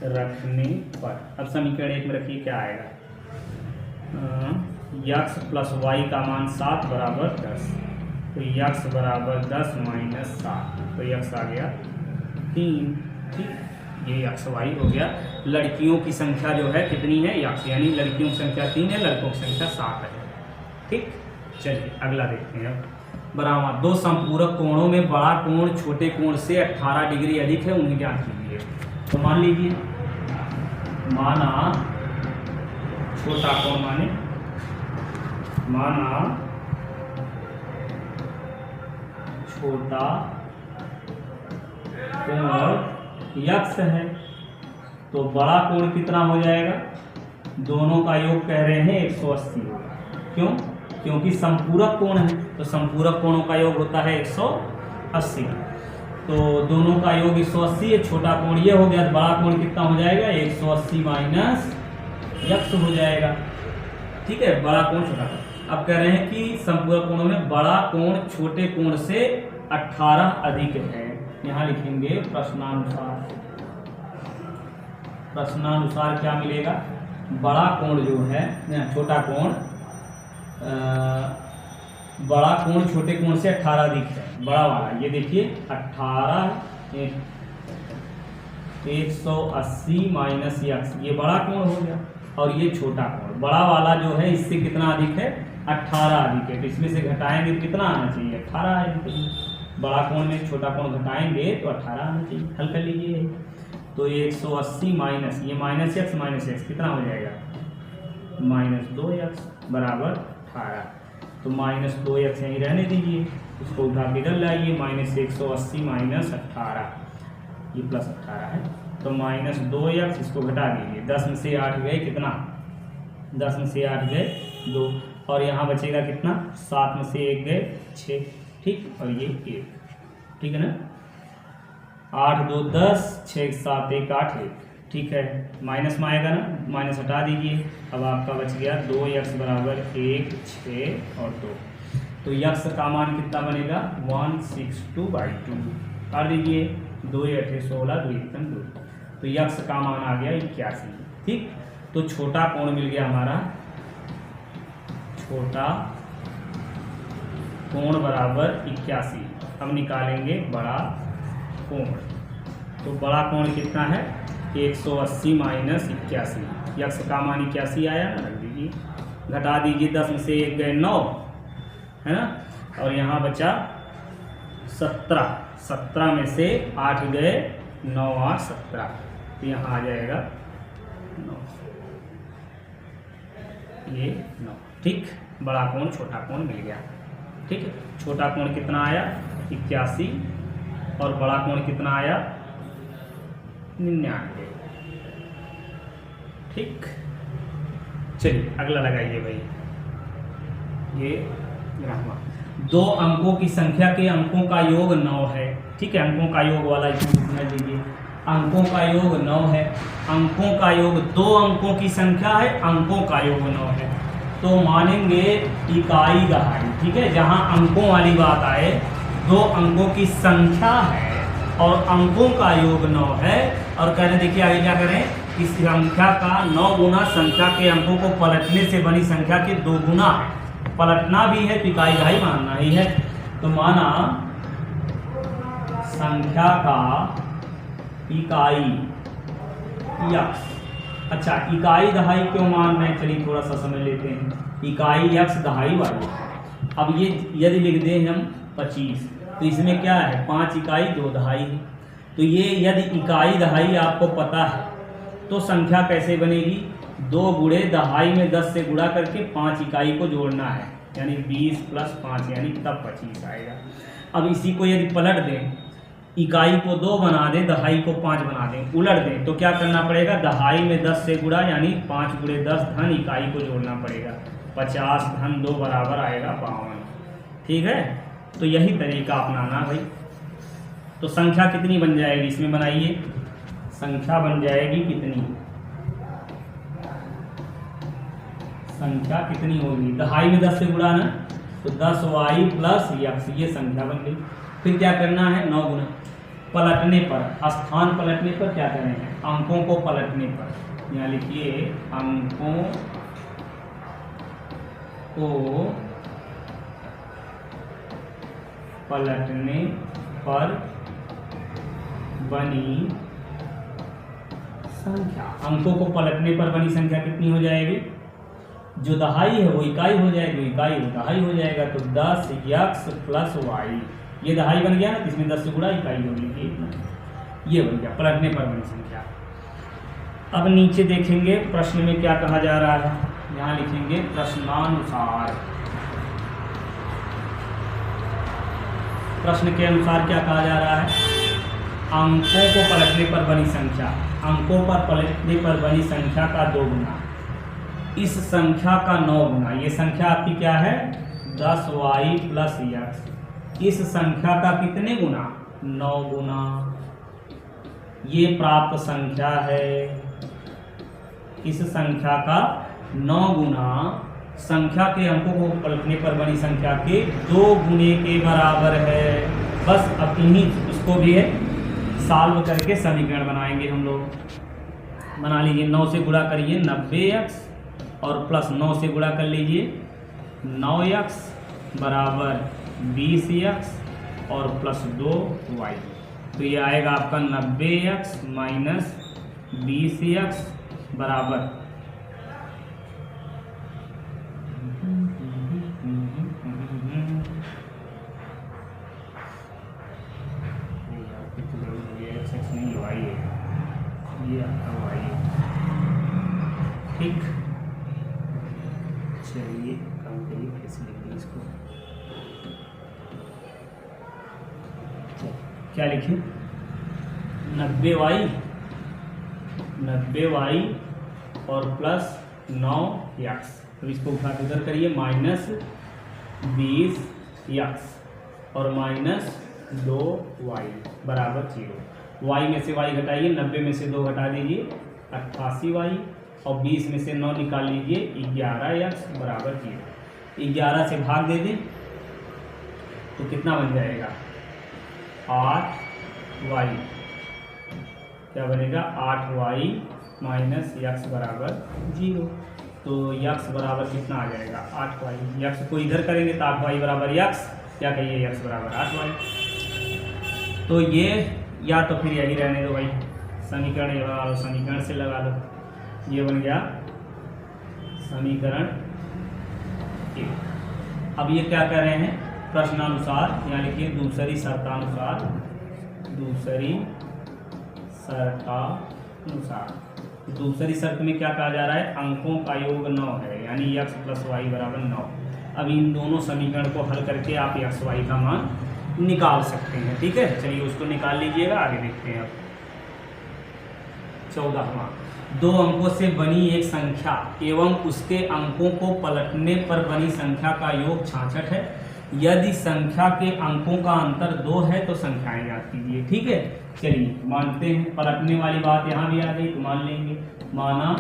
S1: रखने पर। अब समीकरण 1 में रखिए क्या आएगा, x प्लस वाई का मान 7 बराबर 10, तो x बराबर 10 माइनस 7, तो x आ गया 3। ठीक, ये x वाई हो गया। लड़कियों की संख्या जो है कितनी है, x, यानी लड़कियों की संख्या 3 है, लड़कों की संख्या 7 है। ठीक, चलिए अगला देखते हैं। अब बराबर दो संपूरक कोणों में बड़ा कोण छोटे कोण से 18 डिग्री अधिक है, उन्हें ज्ञात कीजिए। तो मान लीजिए, माना छोटा कोण माना छोटा कोण x है, तो बड़ा कोण कितना हो जाएगा, दोनों का योग कह रहे हैं 180 होगा। क्यों, क्योंकि संपूरक कोण है, तो संपूरक कोणों का योग होता है 180, तो दोनों का योग 180 है। छोटा कोण ये हो गया, तो बड़ा कोण कितना हो जाएगा, 180 माइनस x हो जाएगा। ठीक है, बड़ा कोण छोटा कोण। अब कह रहे हैं कि संपूरक कोणों में बड़ा कोण छोटे कोण से 18 अधिक है। यहाँ लिखेंगे प्रश्नानुसार। प्रश्नानुसार क्या मिलेगा, बड़ा कोण जो है, छोटा कोण, बड़ा कोण छोटे कोण से 18 अधिक है। बड़ा वाला ये देखिए 18 180 माइनस x, ये बड़ा कोण हो गया, और ये छोटा कोण। बड़ा वाला जो है इससे कितना अधिक है, 18 अधिक है, तो इसमें से घटाएंगे तो कितना आना चाहिए, 18 आना चाहिए। बड़ा कोण में छोटा कोण घटाएंगे तो 18 आना चाहिए। हल कर लीजिए, तो 180 माइनस ये माइनस x कितना हो जाएगा, माइनस 2x बराबर 18। तो माइनस 2x यहीं रहने दीजिए, इसको उठा के इधर लाइए, माइनस 180 माइनस 18, ये प्लस 18 है, तो माइनस 2x, इसको घटा दीजिए, 10 में से 8 गए कितना, 10 में से 8 गए 2, और यहाँ बचेगा कितना, 7 में से 1 गए 6। ठीक, और ये 1, ठीक है ना, 8 2 10, 6 7 1 8 1। ठीक है, माइनस में आएगा ना, माइनस हटा दीजिए। अब आपका बच गया 2x बराबर 1 6 और 2, तो x का मान कितना बनेगा, 162/2 कर दीजिए, 2 8 16 2 1 2, तो x का मान आ गया 81। ठीक, तो छोटा कोण मिल गया हमारा, छोटा कोण बराबर 81। हम निकालेंगे बड़ा कोण, तो बड़ा कोण कितना है, 180 माइनस 81, x का मान 81 आया ना, रख दीजिए, घटा दीजिए, 10 में से 1 गए 9, है ना, और यहाँ बचा 17, 17 में से 8 गए 9 8 17, तो यहाँ आ जाएगा 9, ये 9। ठीक, बड़ा कोण छोटा कोण मिल गया। ठीक है, छोटा कोण कितना आया 81, और बड़ा कोण कितना आया 99। ठीक, चलिए अगला लगाइए भाई, ये दो अंकों की संख्या के अंकों का योग 9 है। ठीक है, अंकों का योग वाला इसमें समझ लीजिए, अंकों का योग 9 है, अंकों का योग, दो अंकों की संख्या है, अंकों का योग 9 है, तो मानेंगे इकाई दहाई। ठीक है, जहां अंकों वाली बात आए, दो अंकों की संख्या है और अंकों का योग 9 है, और कह रहे देखिए आगे क्या करें, इस संख्या का 9 गुना संख्या के अंकों को पलटने से बनी संख्या के 2 गुना है, पलटना भी है तो इकाई दहाई मानना ही है। तो माना संख्या का इकाई x, अच्छा इकाई दहाई क्यों मान रहे हैं, चलिए थोड़ा सा समझ लेते हैं। इकाई x दहाई वाली, अब ये यदि लिख दें हम 25, तो इसमें क्या है, 5 इकाई 2 दहाई है, तो ये यदि इकाई दहाई आपको पता है तो संख्या कैसे बनेगी, 2 गुणे दहाई में 10 से गुणा करके 5 इकाई को जोड़ना है, यानी 20 + 5 यानी तब 25 आएगा। अब इसी को यदि पलट दें, इकाई को 2 बना दें, दहाई को 5 बना दें, उलट दें, तो क्या करना पड़ेगा, दहाई में 10 से गुणा यानी 5 × 10 धन इकाई को जोड़ना पड़ेगा, 50 धन 2 बराबर आएगा 52। ठीक है, तो यही तरीका अपनाना भाई। तो संख्या कितनी बन जाएगी, इसमें बनाइए, संख्या बन जाएगी कितनी, संख्या कितनी होगी, दहाई में 10 से गुणा ना, तो 10y + x, ये संख्या बन गई। फिर क्या करना है, 9 गुना पलटने पर, स्थान पलटने पर क्या करेंगे, अंकों को पलटने पर, यहाँ लिखिए अंकों को पलटने पर बनी संख्या। अंकों को पलटने पर बनी संख्या कितनी हो जाएगी, जो दहाई है वो इकाई हो जाएगी, इकाई वो दहाई हो जाएगा, तो 10x प्लस वाई, ये दहाई बन गया ना, इसमें 10 से गुणा इकाई होगी, ये बन गया पलटने पर बनी संख्या। अब नीचे देखेंगे प्रश्न में क्या कहा जा रहा है, यहाँ लिखेंगे प्रश्नानुसार। प्रश्न के अनुसार क्या कहा जा रहा है, अंकों को पलटने पर बनी संख्या, अंकों पर पलटने पर बनी संख्या का 2 गुना, इस संख्या का 9 गुना, ये संख्या आपकी क्या है 10y प्लस x, इस संख्या का कितने गुना 9 गुना, ये प्राप्त संख्या है, इस संख्या का 9 गुना संख्या के अंकों को पलटने पर बनी संख्या के 2 गुने के बराबर है। बस अब इन्हीं इसको भी है सॉल्व करके समीकरण बनाएंगे हम लोग। बना लीजिए, 9 से गुणा करिए 90x और प्लस 9 से गुणा कर लीजिए 9x बराबर 20x और प्लस 2y, तो ये आएगा आपका 90x माइनस 20x बराबर ये आपका y है, ठीक। चलिए काम करिए, कैसे लिखिए इसको, क्या लिखें 90y और प्लस 9x, तो इसको उठा के इधर करिए, माइनस 20x और माइनस 2y बराबर 0। y में से y घटाइए, 90 में से 2 घटा दीजिए 88y और 20 में से 9 निकाल लीजिए 11x बराबर 0। 11 से भाग दे दें तो कितना बन जाएगा 8y, क्या बनेगा 8y माइनस x बराबर 0, तो x बराबर कितना आ जाएगा 8y, x को इधर करेंगे तो 8y बराबर x, क्या कहिए x बराबर 8y, तो ये या तो फिर यही रहने दो भाई, समीकरण ये लगा लो, समीकरण से लगा लो, ये बन गया समीकरण 1। अब ये क्या कर रहे हैं प्रश्नानुसार, यहाँ लिखिए दूसरी शर्तानुसार, दूसरी शर्तानुसार। दूसरी शर्त में क्या कहा जा रहा है, अंकों का योग 9 है, यानी x प्लस वाई बराबर 9। अब इन दोनों समीकरण को हल करके आप x y का मान निकाल सकते हैं, ठीक है। चलिए उसको निकाल लीजिएगा, आगे देखते हैं। अब 14वां, 2 अंकों से बनी एक संख्या एवं उसके अंकों को पलटने पर बनी संख्या का योग 66 है। यदि संख्या के अंकों का अंतर 2 है तो संख्याएं याद कीजिए, ठीक है। चलिए मानते हैं, पलटने वाली बात यहाँ भी आ गई तो मान लेंगे। माना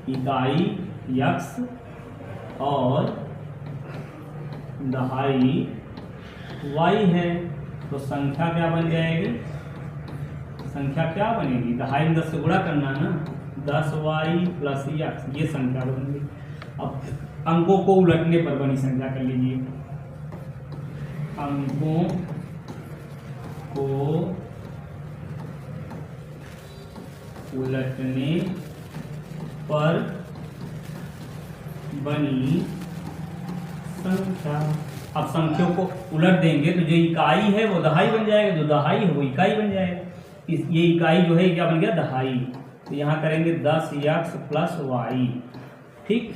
S1: इकाई x और दहाई y है, तो संख्या क्या बन जाएगी, संख्या क्या बनेगी, दहाई में 10 से गुणा करना है ना, 10y प्लस x, ये संख्या बनेगी। अब अंकों को उलटने पर बनी संख्या कर लीजिए, अंकों को उलटने पर बनी संख्या। अब संख्याओं को उलट देंगे तो जो इकाई है वो दहाई बन जाएगा, जो दहाई है वो इकाई बन जाएगा। ये इकाई जो है क्या बन गया दहाई, तो यहाँ करेंगे 10x प्लस वाई, ठीक।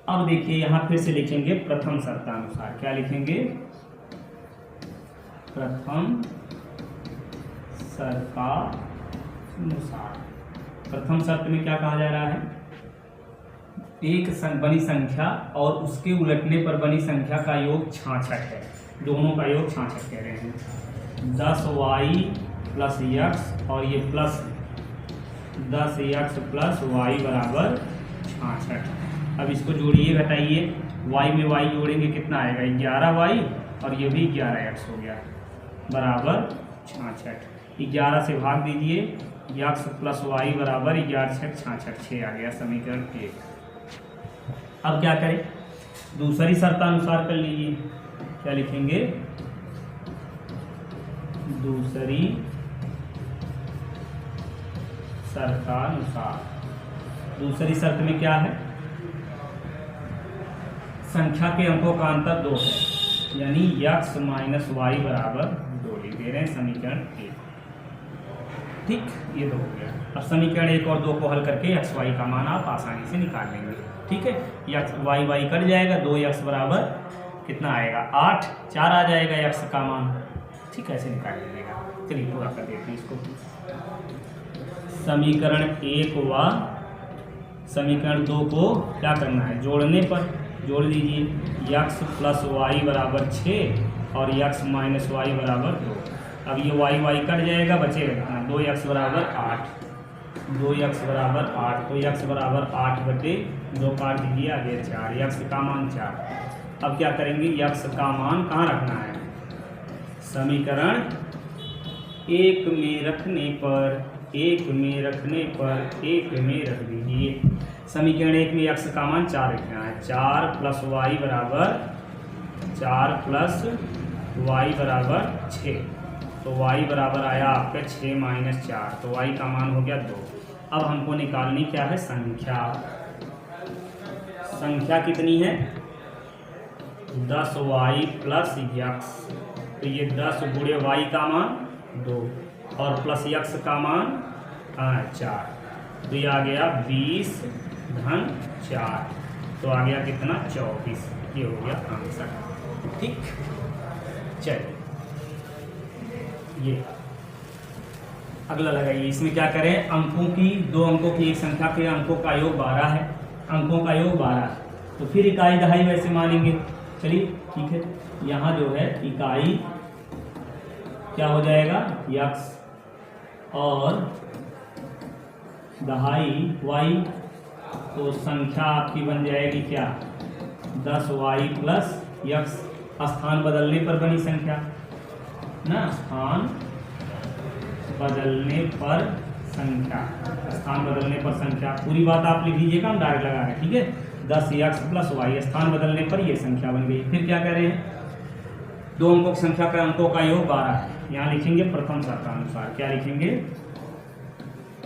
S1: अब देखिए यहाँ फिर से लिखेंगे प्रथम शर्तानुसार, क्या लिखेंगे प्रथम शर्तानुसार। प्रथम शर्त में क्या कहा जा रहा है, एक बनी संख्या और उसके उलटने पर बनी संख्या का योग 66 है, दोनों का योग 66 कह रहे हैं। 10y प्लस x और ये प्लस 10x प्लस y बराबर 66। अब इसको जोड़िए घटाइए, y में y जोड़ेंगे कितना आएगा 11y और ये भी 11x हो गया बराबर 66। 11 से भाग दीजिए, x प्लस वाई बराबर 11 छक 66, 6 आ गया समीकरण 1। अब क्या करें, दूसरी शर्तानुसार कर लीजिए। क्या लिखेंगे, दूसरी शर्तानुसार। दूसरी शर्त में क्या है, संख्या के अंकों का अंतर 2 है, यानी x माइनस वाई बराबर 2 लिख दे रहे हैं समीकरण 1। ठीक, ये 2 हो गया। अब समीकरण 1 और 2 को हल करके x y का मान आप आसानी से निकाल लेंगे। ठीक है, x y कट जाएगा, 2x बराबर कितना आएगा 8, 4 आ जाएगा x का मान। ठीक है, ऐसे निकाल लीजिएगा। चलिए पूरा कर देते हैं इसको। समीकरण 1 व समीकरण 2 को क्या करना है, जोड़ने पर जोड़ लीजिए। x प्लस वाई बराबर 6 और x माइनस वाई बराबर 2। अब ये y कट जाएगा, बचेगा 2x बराबर 8, 2x बराबर 8, तो x बराबर 8 बटे 2 काट दीजिए, आ गया 4, x का मान 4। अब क्या करेंगे, x का मान कहाँ रखना है, समीकरण 1 में रखने पर 1 में रख दीजिए। समीकरण 1 में x का मान 4 रखना है। 4 प्लस वाई बराबर 4 प्लस वाई बराबर 6, तो y बराबर आया आपका 6 माइनस 4, तो y का मान हो गया 2। अब हमको निकालनी क्या है, संख्या। संख्या कितनी है, 10y प्लस x, तो ये 10 गुणे y का मान 2 और प्लस x का मान 4, तो ये आ गया 20 धन 4, तो आ गया कितना 24। ये हो गया आंसर। ठीक, चलिए ये अगला लगाइए। इसमें क्या करें, अंकों की 2 अंकों की एक संख्या के अंकों का योग 12 है, अंकों का योग 12 है, तो फिर इकाई दहाई वैसे मानेंगे। चलिए ठीक है, यहाँ जो है इकाई क्या हो जाएगा x और दहाई y, तो संख्या आपकी बन जाएगी क्या 10y प्लस x। स्थान बदलने पर बनी संख्या ना, स्थान बदलने पर संख्या, स्थान बदलने पर संख्या, पूरी बात आप लिख लीजिएगा, हम डायरेक्ट लगा रहे हैं। ठीक है, 10x प्लस वाई, स्थान बदलने पर ये संख्या बन गई। फिर क्या कह रहे हैं, 2 अंकों की संख्या का अंकों का योग 12 है, यहाँ लिखेंगे प्रथम शर्तानुसार। क्या लिखेंगे,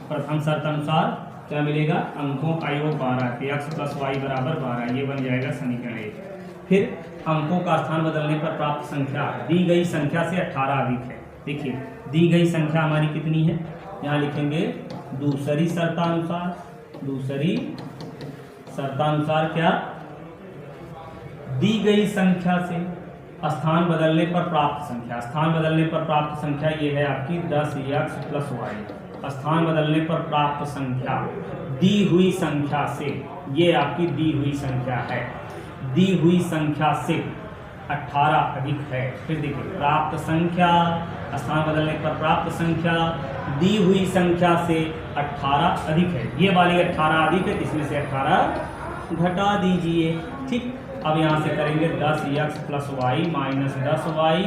S1: प्रथम शर्तानुसार क्या मिलेगा, अंकों का योग 12, x प्लस वाई बराबर 12, ये बन जाएगा समीकरण 1। फिर अंकों का स्थान बदलने पर प्राप्त संख्या, दी गई संख्या से 18 अधिक है। देखिए दी गई संख्या हमारी कितनी है, यहाँ लिखेंगे दूसरी शर्तानुसार। दूसरी शर्तानुसार क्या, दी गई संख्या से स्थान बदलने पर प्राप्त संख्या। स्थान बदलने पर प्राप्त संख्या ये है आपकी 10x प्लस वाई। स्थान बदलने पर प्राप्त संख्या दी हुई संख्या से, ये आपकी दी हुई संख्या है, दी हुई संख्या से 18 अधिक है। फिर देखिए प्राप्त संख्या, स्थान बदलने पर प्राप्त संख्या दी हुई संख्या से 18 अधिक है। ये वाली 18 अधिक है, इसमें से 18 घटा दीजिए। ठीक, अब यहाँ से करेंगे 10x plus Y minus 10y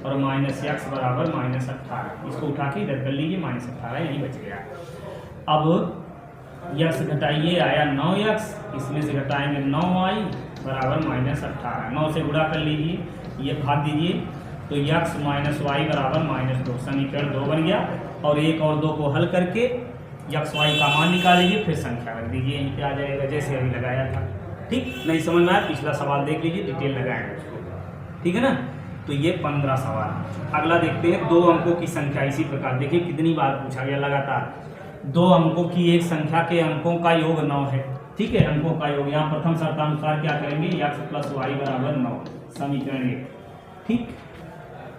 S1: और माइनस x बराबर माइनस 18। इसको उठा के इधर कर लीजिए, माइनस 18 यहीं बच गया। अब x घटाइए, आया 9x, इसमें से घटाएंगे 9y बराबर माइनस 18। 9 से गुणा कर लीजिए, ये भाग दीजिए, तो x माइनस वाई बराबर माइनस 2, समीकरण 2 बन गया। और 1 और 2 को हल करके x y का मान निकालेंगे, फिर संख्या रख दीजिए, यहीं पे आ जाएगा जैसे अभी लगाया था। ठीक, नहीं समझ में आया पिछला सवाल देख लीजिए, डिटेल लगाएंगे उसको। ठीक है ना, तो ये 15 सवाल। अगला देखते हैं 2 अंकों की संख्या। इसी प्रकार देखिए कितनी बार पूछा गया लगातार। 2 अंकों की एक संख्या के अंकों का योग 9 है। ठीक है, अंकों का योग, यहाँ प्रथम शर्तानुसार क्या करेंगे, x प्लस वाई बराबर 9, समीकरण 1। ठीक,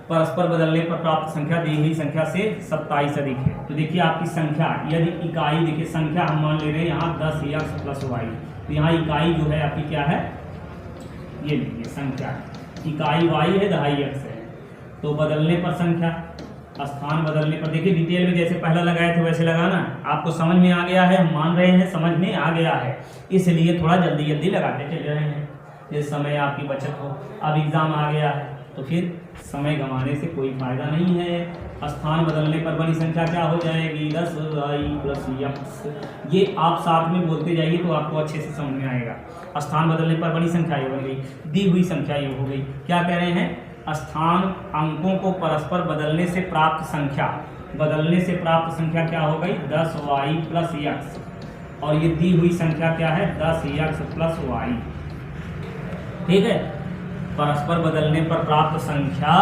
S1: परस्पर बदलने पर प्राप्त संख्या दी हुई संख्या से 27 अधिक है। तो देखिए आपकी संख्या, यदि इकाई, देखिए संख्या हम मान ले रहे हैं यहाँ 10x प्लस वाई, तो यहाँ इकाई जो है आपकी क्या है, ये लीजिए संख्या, इकाई y है, दहाई x है। तो बदलने पर संख्या, स्थान बदलने पर, देखिए डिटेल में जैसे पहला लगाए थे वैसे लगाना। आपको समझ में आ गया है, हम मान रहे हैं समझ में आ गया है, इसलिए थोड़ा जल्दी जल्दी लगाते चले रहे हैं, जिस समय आपकी बचत हो। अब एग्जाम आ गया है, तो फिर समय गंवाने से कोई फायदा नहीं है। स्थान बदलने पर बनी संख्या क्या हो जाएगी, 10y प्लस यक्स। ये आप साथ में बोलते जाइए तो आपको अच्छे से समझ में आएगा। स्थान बदलने पर बनी संख्या ये बन गई, दी हुई संख्या ये हो गई। क्या कह रहे हैं, स्थान अंकों को परस्पर बदलने से प्राप्त संख्या, बदलने से प्राप्त संख्या क्या हो गई, 10y प्लस यक्स। और ये दी हुई संख्या क्या है, 10x प्लस y। ठीक है, परस्पर बदलने पर प्राप्त संख्या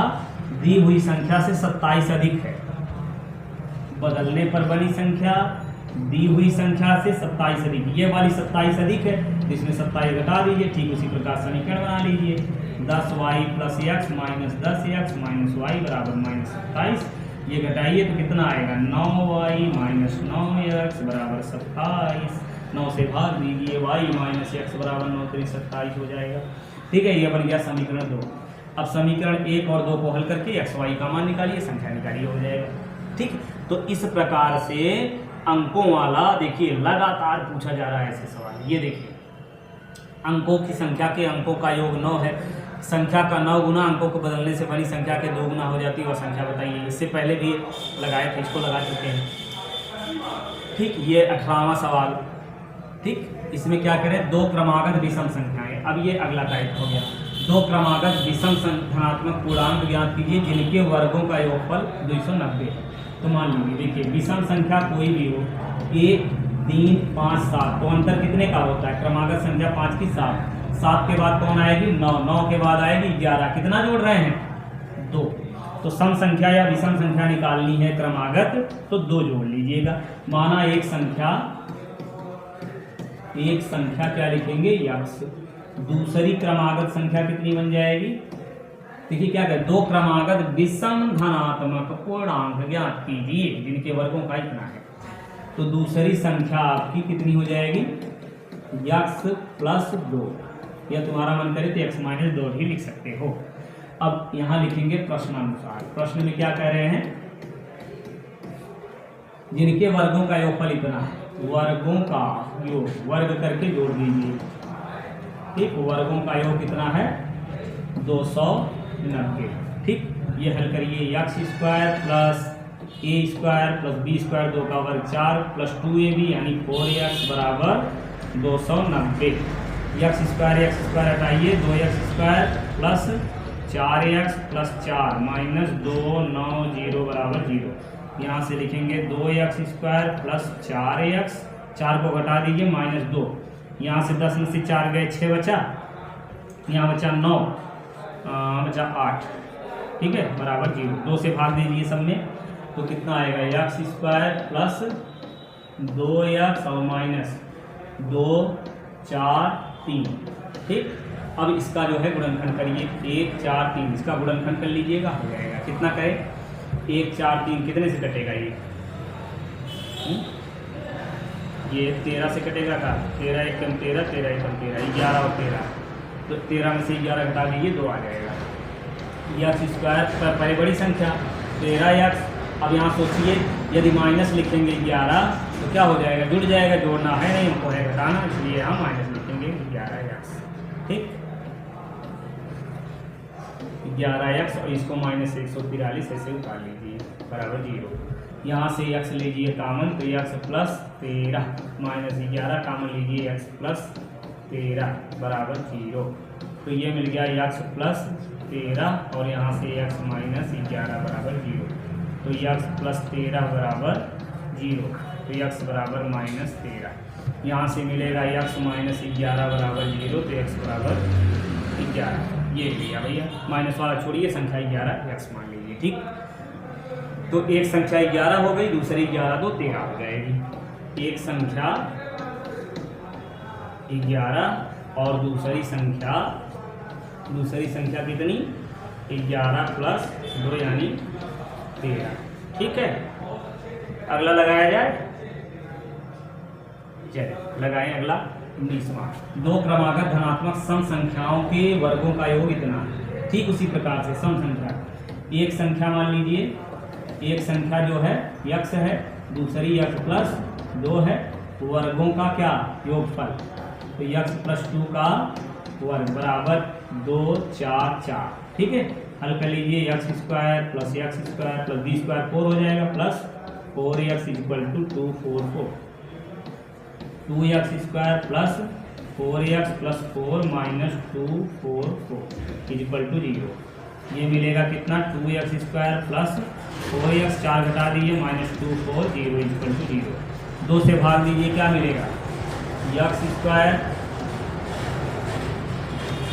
S1: दी हुई संख्या से 27 अधिक है। बदलने पर बनी संख्या दी हुई संख्या से 27 अधिक, ये वाली 27 अधिक है, इसमें 27 घटा दीजिए। ठीक उसी प्रकार समीकरण बना लीजिए, 10y plus x minus 10x minus y बराबर माइनस 27। ये घटाइए तो कितना आएगा, 9y माइनस 9x बराबर 27। 9 से भाग दीजिए, y माइनस एक्स बराबर 9 3 27 हो जाएगा। ठीक है, ये बन गया समीकरण 2। अब समीकरण 1 और 2 को हल करके x y का मान निकालिए, संख्या निकालिए, हो जाएगा। ठीक, तो इस प्रकार से अंकों वाला देखिए लगातार पूछा जा रहा है ऐसे सवाल। ये देखिए, अंकों की संख्या के अंकों का योग 9 है, संख्या का 9 गुना अंकों को बदलने से बनी संख्या के 2 गुना हो जाती है, वह संख्या बताइए। इससे पहले भी लगाए थे, इसको लगा चुके हैं। ठीक, ये 18वां सवाल। ठीक, इसमें क्या करें, दो क्रमागत विषम संख्याएं। अब ये अगला टाइप हो गया, दो क्रमागत विषम संख्यात्मक पूर्णांक ज्ञात कीजिए जिनके वर्गों का योगफल 290 है। तो मान लीजिए, देखिए विषम संख्या कोई भी हो, 1 3 5 7, तो अंतर कितने का होता है, क्रमागत संख्या 5 की 7, 7 के बाद कौन आएगी, 9, 9 के बाद आएगी 11, कितना जोड़ रहे हैं, 2। तो सम संख्या या विषम संख्या निकालनी है क्रमागत, तो 2 जोड़ लीजिएगा। माना एक संख्या क्या लिखेंगे, यक्स। दूसरी क्रमागत संख्या कितनी बन जाएगी, देखिए क्या करें, दो क्रमागत विषम धनात्मक पूर्णांक ज्ञात कीजिए जिनके वर्गों का इतना है। तो दूसरी संख्या आपकी कितनी हो जाएगी, यक्स प्लस 2, या तुम्हारा मन करे तो x माइनस 2 भी लिख सकते हो। अब यहाँ लिखेंगे प्रश्नानुसार। प्रश्न में क्या कह रहे हैं, जिनके वर्गों का योगफल इतना है, वर्गों का योग वर्ग करके जोड़ दीजिए। ठीक, वर्गों का योग कितना है, 290। ठीक, ये हल करिए, एक्स स्क्वायर प्लस ए स्क्वायर प्लस बी स्क्वायर 2 का वर्ग 4 प्लस 2ab यानी 4x बराबर 290। एक्स स्क्वायर हटाइए, 2x square plus 4x plus 4 minus 290 बराबर 0। यहाँ से लिखेंगे 2x स्क्वायर प्लस 4x, 4 को घटा दीजिए माइनस 2, यहाँ से 10 में से 4 गए 6 बचा, यहाँ बचा 9, बचा 8। ठीक है, बराबर 0। 2 से भाग दीजिए सब में, तो कितना आएगा, एक्स स्क्वायर प्लस 2x और माइनस 2 4 3। ठीक, अब इसका जो है गुणनखंड करिए, 1 4 3, इसका गुणनखंड कर लीजिएगा, हो जाएगा। कितना करें, 1 4 3 कितने से कटेगा ये 13 से कटेगा का, 13 1 कम 13, 13 1 कम 13, 11 और 13, तो 13 में से 11 घटा दीजिए, 2 आ जाएगा। एक्स स्क्वायर पर पहले बड़ी संख्या 13x। अब यहाँ सोचिए, यदि माइनस लिखेंगे 11 तो क्या हो जाएगा, जुड़ जाएगा, जोड़ना है नहीं, हमको है घटाना, इसलिए हम माइनस लिखेंगे 11x। ठीक, 11x और इसको माइनस 143 ऐसे उतार लीजिए, बराबर 0। यहाँ से x लीजिए कामन, तो x प्लस 13 माइनस 11 कामन लीजिए, x प्लस 13 बराबर 0। तो ये मिल गया x प्लस 13 और यहाँ से x माइनस 11 बराबर 0। तो x प्लस 13 बराबर 0, तो x बराबर माइनस 13। यहाँ से मिलेगा x माइनस 11 बराबर 0, तो x बराबर 11। ये लिया भैया, माइनस वाला छोड़िए, संख्या 11 x मान लीजिए। ठीक, तो एक संख्या 11 हो गई, दूसरी 11 तो 13 हो जाएगी। एक संख्या 11 और दूसरी संख्या कितनी, 11 प्लस 2 यानी 13। ठीक है, अगला लगाया जाए, चलिए लगाएं अगला 19वां। दो क्रमागत धनात्मक सम संख्याओं के वर्गों का योग इतना है। ठीक उसी प्रकार से सम संख्या, एक संख्या मान लीजिए, एक संख्या जो है x है, दूसरी x प्लस 2 है, वर्गों का क्या योगफल, तो x प्लस 2 का वर्ग बराबर 2 4 4। ठीक है, हल कर लीजिए, x square plus x square plus b square 4 हो जाएगा, plus 4x equal to 244, 2x square plus 4x plus 4 minus 244 equal to 0। ये मिलेगा कितना, 2x स्क्वायर प्लस 4x, 4 घटा दीजिए माइनस 240 इक्वल टू 0। 2 से भाग दीजिए, क्या मिलेगा, x स्क्वायर,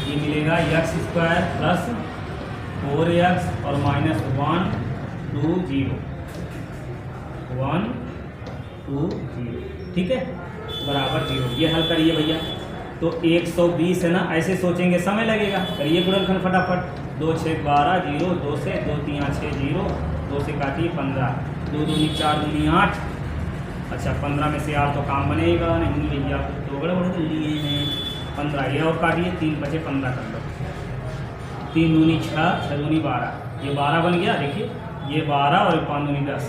S1: ये मिलेगा x स्क्वायर प्लस 4x और माइनस 1 2 0 1 2 0, ठीक है, बराबर 0। ये हल करिए भैया। तो 120 है ना, ऐसे सोचेंगे समय लगेगा, करिए गुणनखंड फटाफट। 2 6 12 0, 2 से 2 3 6 0, 2 से काटिए 15, 2 दूनी 4 दूनी 8। अच्छा 15 में से आप तो काम बनेगा नहीं भैया, तो गड़बड़ लिए हैं। 15 ये और काटिए, 3 बचे 15 कर लो, 3 दूनी 6, 6 दूनी 12, ये 12 बन गया। देखिए ये 12 और 5 दूनी 10,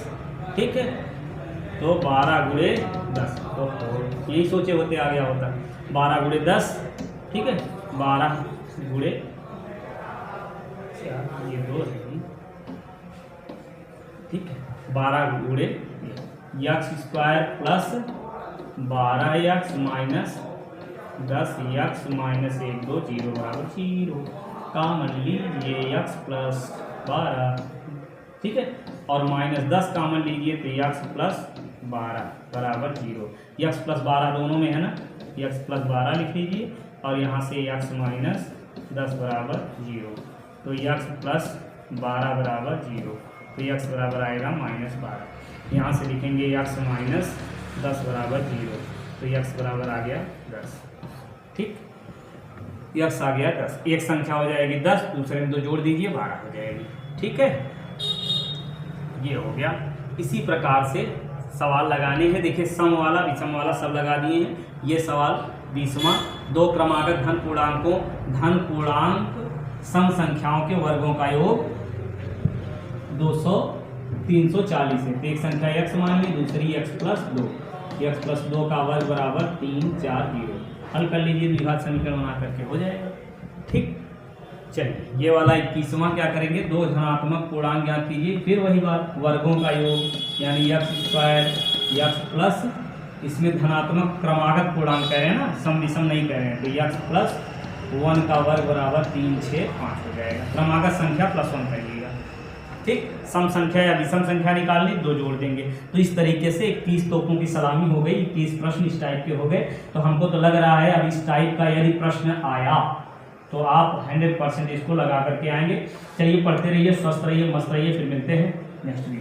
S1: ठीक है, तो 12 गुणे 10, तो यही सोचे होते आ गया होता, 12 गुणे 10, ठीक है, 12 गुणे, ये 2 है, ठीक है, 12 गुणे x square plus 12x minus 10x minus 1 2 0 बराबर 0। कॉमन लीजिए x प्लस 12, ठीक है, और माइनस 10 कॉमन लीजिए तो x प्लस 12 बराबर 0। x प्लस 12 दोनों में है ना, x प्लस 12 लिख लीजिए, और यहाँ से x माइनस 10 बराबर 0, तो x प्लस 12 बराबर 0, तो x बराबर आएगा माइनस 12। यहाँ से लिखेंगे x माइनस 10 बराबर 0, तो x बराबर आ गया 10, ठीक, x आ गया 10। एक संख्या हो जाएगी 10, दूसरे में 2 जोड़ दीजिए 12 हो जाएगी, ठीक है, ये हो गया। इसी प्रकार से सवाल लगाने हैं। देखिए सम वाला विषम वाला सब लगा दिए हैं। ये सवाल 20वां, 2 क्रमागत धन पूर्णांक सम संख्याओं के वर्गों का योग 340 है। तो एक संख्या x मान ली, दूसरी x प्लस 2, x प्लस 2 का वर्ग बराबर 3 4 0। हल कर लीजिए, द्विघात समीकरण बना करके हो जाएगा, ठीक। चलिए ये वाला 21वां क्या करेंगे, 2 धनात्मक पूर्णांक ज्ञात कीजिए। फिर वही बात, वर्गों का योग यानी x स्क्वायर x प्लस, इसमें धनात्मक क्रमागत पूर्णांक कह रहे हैं ना, सम विषम नहीं कह रहे हैं, तो x प्लस 1 का वर्ग बराबर 3 6 5 हो जाएगा। क्रमागत संख्या प्लस 1 करिएगा, ठीक। सम संख्या या विषम संख्या निकालनी, 2 जोड़ देंगे। तो इस तरीके से 21 तोपों की सलामी हो गई, 21 प्रश्न इस टाइप के हो गए। तो हमको तो लग रहा है अब इस टाइप का यदि प्रश्न आया तो आप 100% इसको लगा करके आएंगे। चलिए पढ़ते रहिए, स्वस्थ रहिए, मस्त रहिए, फिर मिलते हैं नेक्स्ट वीडियो।